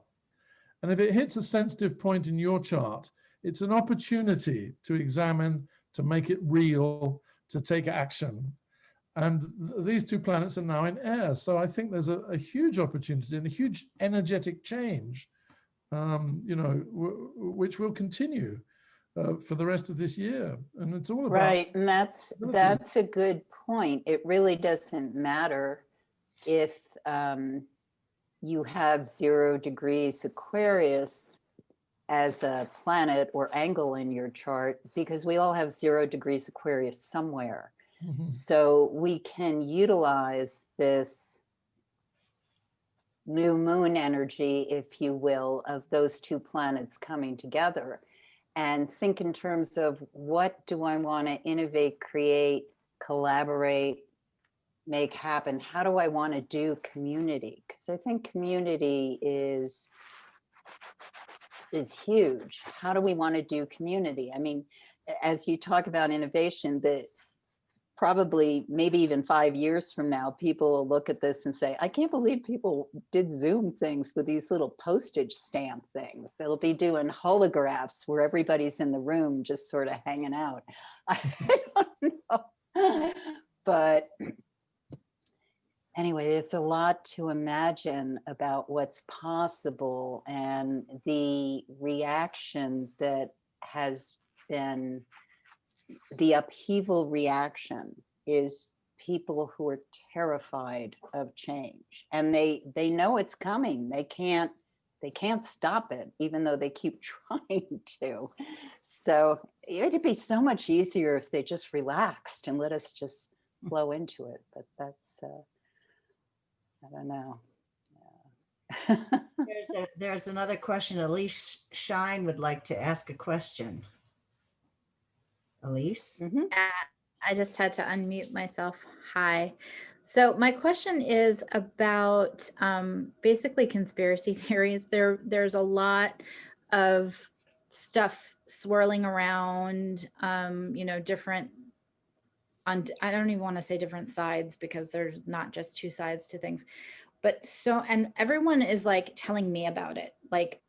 And if it hits a sensitive point in your chart, it's an opportunity to examine, to make it real, to take action. And these two planets are now in air. So I think there's a huge opportunity and a huge energetic change, which will continue for the rest of this year. And it's all about— Right, and that's a good point. It really doesn't matter if you have 0 degrees Aquarius as a planet or angle in your chart, because we all have 0 degrees Aquarius somewhere. Mm-hmm. So we can utilize this new moon energy, if you will, of those two planets coming together and think in terms of what do I want to innovate, create, collaborate, make happen? How do I want to do community? Because I think community is huge. How do we want to do community? I mean, as you talk about innovation, that probably maybe even 5 years from now, people will look at this and say, I can't believe people did Zoom things with these little postage stamp things. They'll be doing holographs where everybody's in the room just sort of hanging out. I don't know. But anyway, it's a lot to imagine about what's possible, and the reaction that has been, the upheaval reaction is people who are terrified of change, and they know it's coming. They can't stop it, even though they keep trying to. So it'd be so much easier if they just relaxed and let us just flow into it. But that's I don't know. Yeah. There's another question. Elise Shine would like to ask a question. Elise? Mm-hmm. I just had to unmute myself. Hi. So my question is about basically conspiracy theories. There's a lot of stuff swirling around, different, I don't even want to say different sides, because there's not just two sides to things. But and everyone is like telling me about it. Like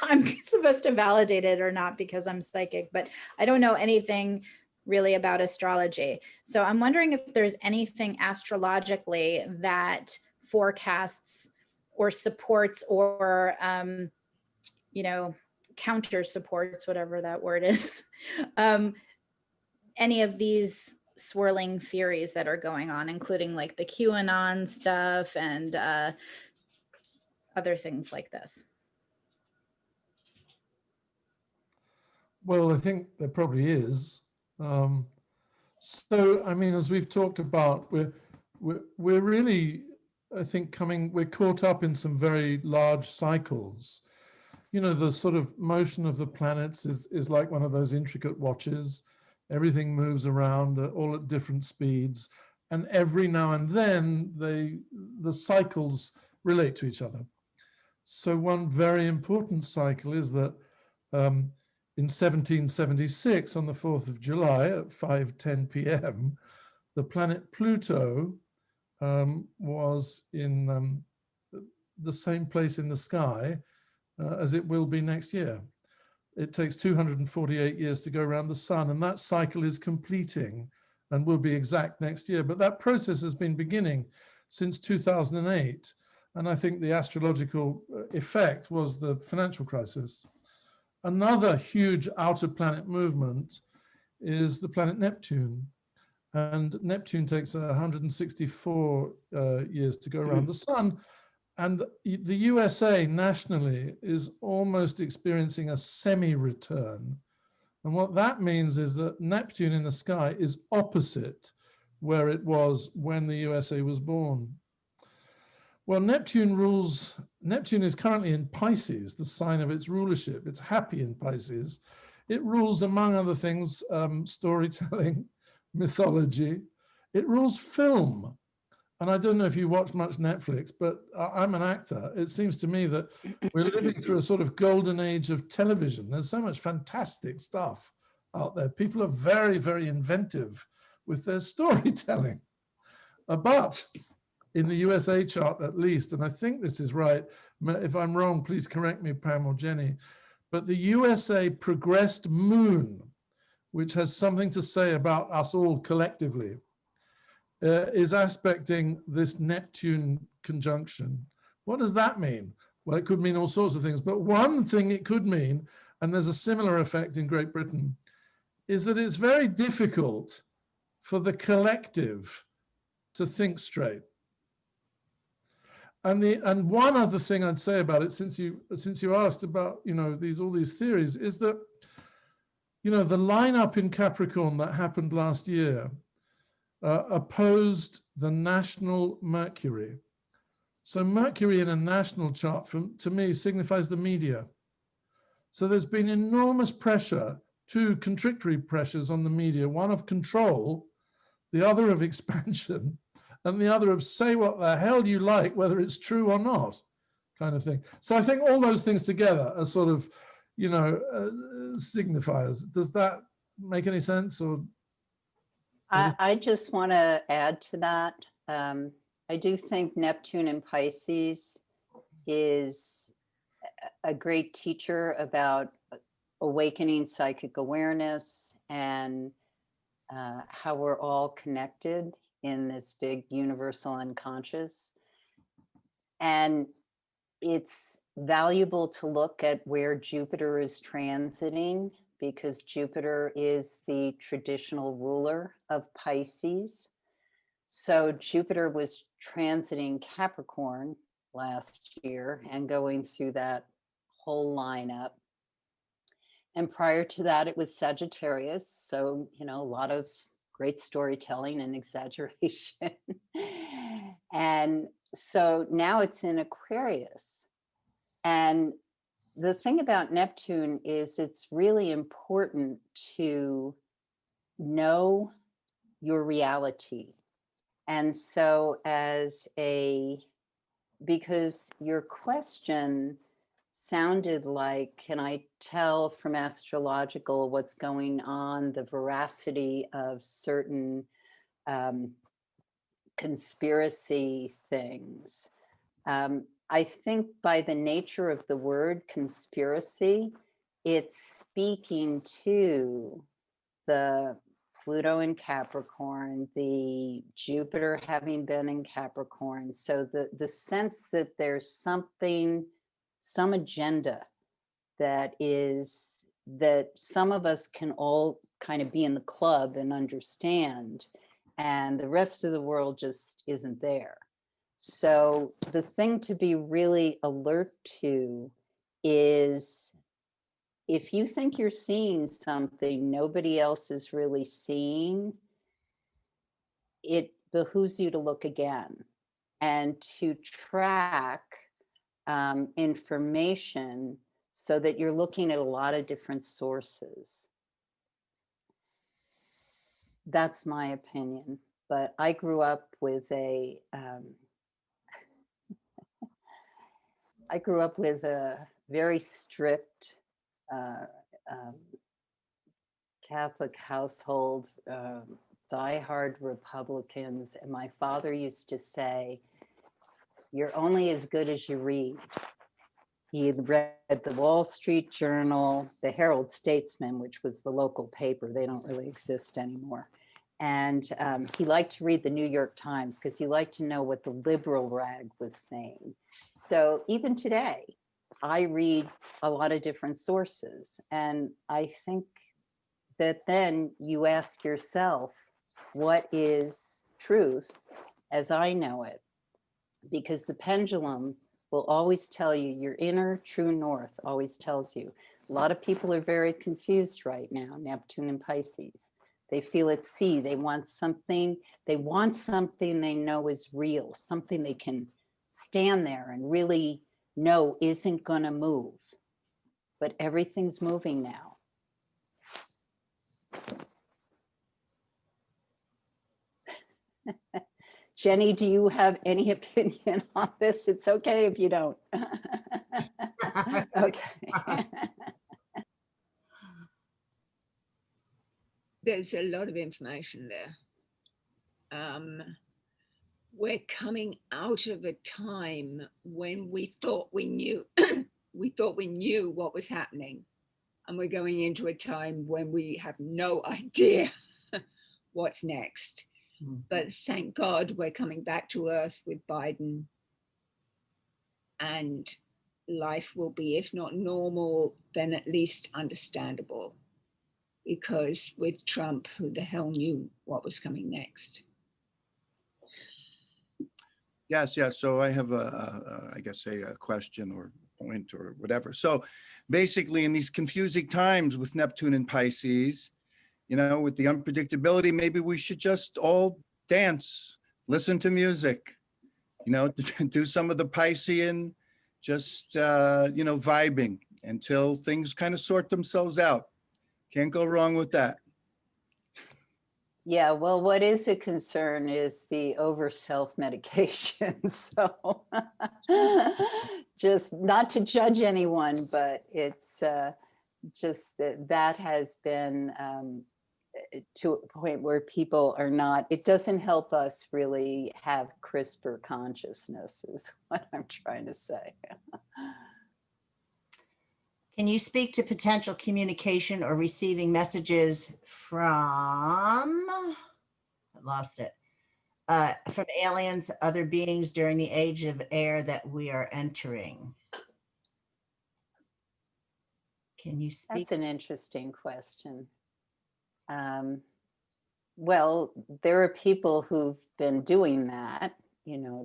I'm supposed to validate it or not because I'm psychic, but I don't know anything really about astrology. So I'm wondering if there's anything astrologically that forecasts or supports or, counter supports, whatever that word is, any of these swirling theories that are going on, including like the QAnon stuff and other things like this. Well, I think there probably is. So, I mean, as we've talked about, we're really, I think, we're caught up in some very large cycles. The sort of motion of the planets is like one of those intricate watches. Everything moves around all at different speeds. And every now and then, the cycles relate to each other. So one very important cycle is that in 1776, on the 4th of July at 5:10 p.m., the planet Pluto was in the same place in the sky as it will be next year. It takes 248 years to go around the sun, and that cycle is completing and will be exact next year. But that process has been beginning since 2008. And I think the astrological effect was the financial crisis. Another huge outer planet movement is the planet Neptune. and Neptune takes 164 years to go around the sun. And the USA nationally is almost experiencing a semi-return. And what that means is that Neptune in the sky is opposite where it was when the USA was born. Well, Neptune is currently in Pisces, the sign of its rulership. It's happy in Pisces. It rules, among other things, storytelling, mythology. It rules film. And I don't know if you watch much Netflix, but I'm an actor. It seems to me that we're living through a sort of golden age of television. There's so much fantastic stuff out there. People are very, very inventive with their storytelling. But in the USA chart, at least, and I think this is right, if I'm wrong, please correct me, Pam or Jenny, but the USA progressed moon, which has something to say about us all collectively, is aspecting this Neptune conjunction. What does that mean? Well, it could mean all sorts of things, but one thing it could mean, and there's a similar effect in Great Britain, is that it's very difficult for the collective to think straight. And one other thing I'd say about it, since you asked about all these theories, is that the lineup in Capricorn that happened last year opposed the national Mercury. So Mercury in a national chart, to me, signifies the media. So there's been enormous pressure, two contradictory pressures on the media, one of control, the other of expansion, and the other of say what the hell you like, whether it's true or not, kind of thing. So I think all those things together are sort of, signifiers. Does that make any sense? Or I just want to add to that. I do think Neptune in Pisces is a great teacher about awakening psychic awareness and how we're all connected in this big universal unconscious. And it's valuable to look at where Jupiter is transiting, because Jupiter is the traditional ruler of Pisces. So Jupiter was transiting Capricorn last year and going through that whole lineup. And prior to that, it was Sagittarius. So, a lot of great storytelling and exaggeration. And so now it's in Aquarius. And the thing about Neptune is it's really important to know your reality. And so because your question sounded like, can I tell from astrological what's going on, the veracity of certain conspiracy things? I think by the nature of the word conspiracy, it's speaking to the Pluto in Capricorn, the Jupiter having been in Capricorn. So the sense that there's something, some agenda that some of us can all kind of be in the club and understand, and the rest of the world just isn't there. So the thing to be really alert to is, if you think you're seeing something nobody else is really seeing, it behooves you to look again and to track information so that you're looking at a lot of different sources. That's my opinion. But I grew up with a very strict Catholic household, diehard Republicans. And my father used to say, you're only as good as you read. He read the Wall Street Journal, the Herald Statesman, which was the local paper. They don't really exist anymore. And he liked to read the New York Times because he liked to know what the liberal rag was saying. So even today, I read a lot of different sources. And I think that then you ask yourself, what is truth as I know it, because the pendulum will always tell you, your inner true north always tells you. A lot of people are very confused right now, Neptune and Pisces. They feel at sea. They want something they know is real, something they can stand there and really know isn't going to move. But everything's moving now. Jenni, do you have any opinion on this? It's okay if you don't. Okay. There's a lot of information there. We're coming out of a time when we thought we knew, we thought we knew what was happening, and we're going into a time when we have no idea what's next. But thank God we're coming back to Earth with Biden, and life will be, if not normal, then at least understandable. Because with Trump, who the hell knew what was coming next? Yes. So I have I guess a question or point or whatever. So basically, in these confusing times with Neptune and Pisces, with the unpredictability, maybe we should just all dance, listen to music, do some of the Piscean, just, vibing until things kind of sort themselves out. Can't go wrong with that. Yeah, well, what is a concern is the over self-medication. So just not to judge anyone, but it's just that has been to a point where people are not, it doesn't help us really have crisper consciousness is what I'm trying to say. Can you speak to potential communication or receiving messages from, I lost it, from aliens, other beings during the age of air that we are entering? Can you speak? That's an interesting question. Well, there are people who've been doing that,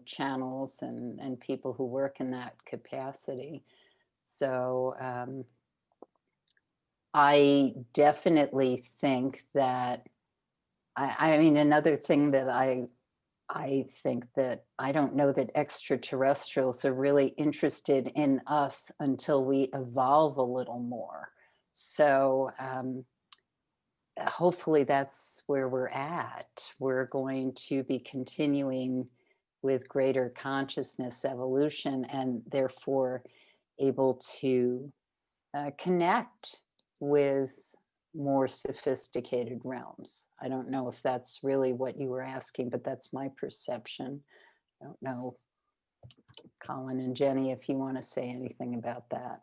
channels and people who work in that capacity. So I definitely think that, I mean, another thing that I think that I don't know that extraterrestrials are really interested in us until we evolve a little more. So hopefully that's where we're at. We're going to be continuing with greater consciousness evolution and therefore able to connect with more sophisticated realms. I don't know if that's really what you were asking, but that's my perception. I don't know, Colin and Jenni, if you want to say anything about that.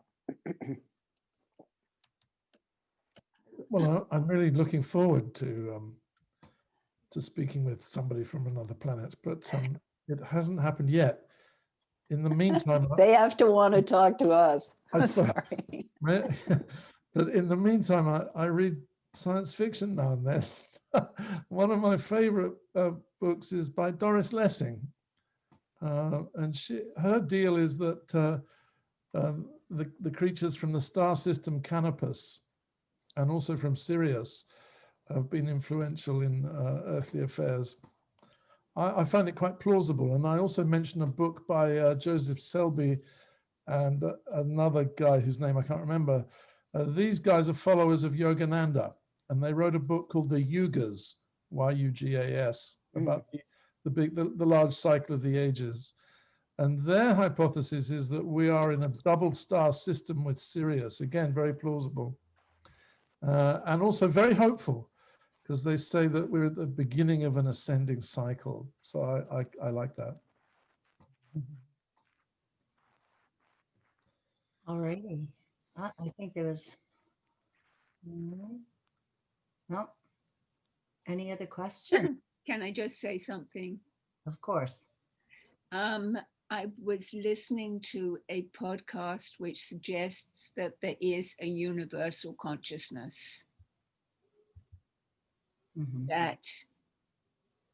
Well, I'm really looking forward to speaking with somebody from another planet, but it hasn't happened yet. In the meantime, they have to want to talk to us. I suppose. But in the meantime, I read science fiction now and then. One of my favorite books is by Doris Lessing. And her deal is that the creatures from the star system Canopus and also from Sirius have been influential in earthly affairs. I find it quite plausible. And I also mentioned a book by Joseph Selby and another guy whose name I can't remember. These guys are followers of Yogananda, and they wrote a book called The Yugas, Y-U-G-A-S, about the large cycle of the ages. And their hypothesis is that we are in a double star system with Sirius. Again, very plausible. And also very hopeful, because they say that we're at the beginning of an ascending cycle. So I like that. All righty. I think there was, no. Any other question? Can I just say something? Of course. I was listening to a podcast which suggests that there is a universal consciousness that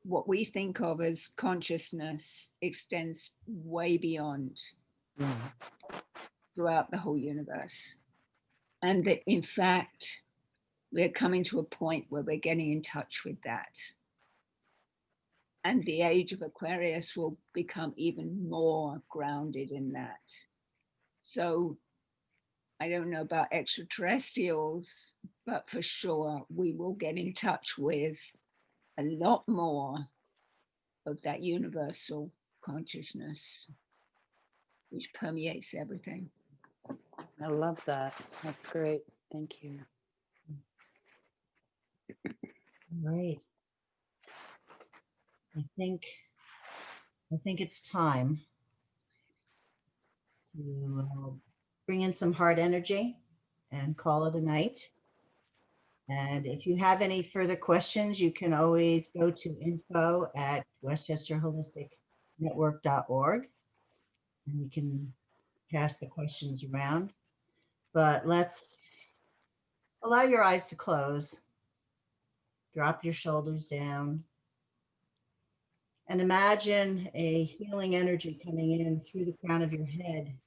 what we think of as consciousness extends way beyond throughout the whole universe. And that in fact, we're coming to a point where we're getting in touch with that. And the age of Aquarius will become even more grounded in that. So I don't know about extraterrestrials, but for sure we will get in touch with a lot more of that universal consciousness, which permeates everything. I love that. That's great. Thank you. Right. I think it's time to bring in some heart energy and call it a night. And if you have any further questions, you can always go to info@westchesterholisticnetwork.org and you can pass the questions around. But let's allow your eyes to close. Drop your shoulders down. And imagine a healing energy coming in through the crown of your head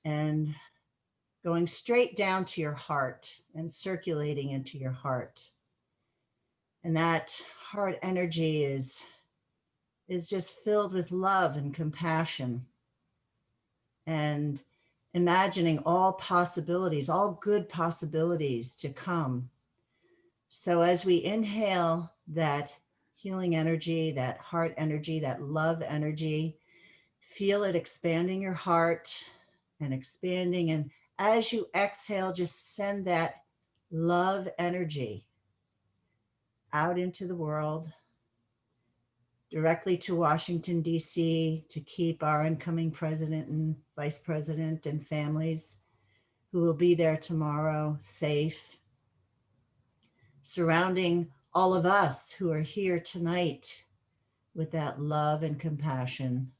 and going straight down to your heart and circulating into your heart. And that heart energy is just filled with love and compassion. And imagining all possibilities, all good possibilities to come. So as we inhale that healing energy, that heart energy, that love energy, feel it expanding your heart and expanding. And as you exhale, just send that love energy out into the world, directly to Washington, D.C., to keep our incoming president and vice president and families who will be there tomorrow safe, surrounding all of us who are here tonight with that love and compassion,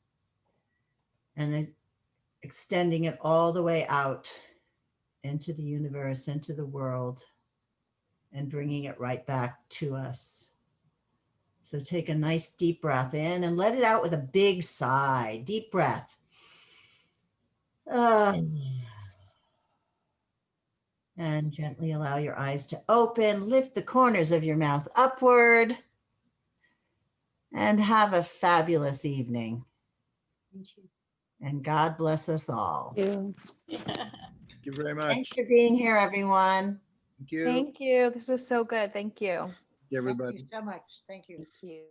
and extending it all the way out into the universe, into the world, and bringing it right back to us. So take a nice deep breath in and let it out with a big sigh. Deep breath. And gently allow your eyes to open. Lift the corners of your mouth upward. And have a fabulous evening. Thank you. And God bless us all. Thank you. Thank you very much. Thanks for being here, everyone. Thank you. Thank you. This was so good. Thank you. Everybody. Thank you so much. Thank you. Thank you.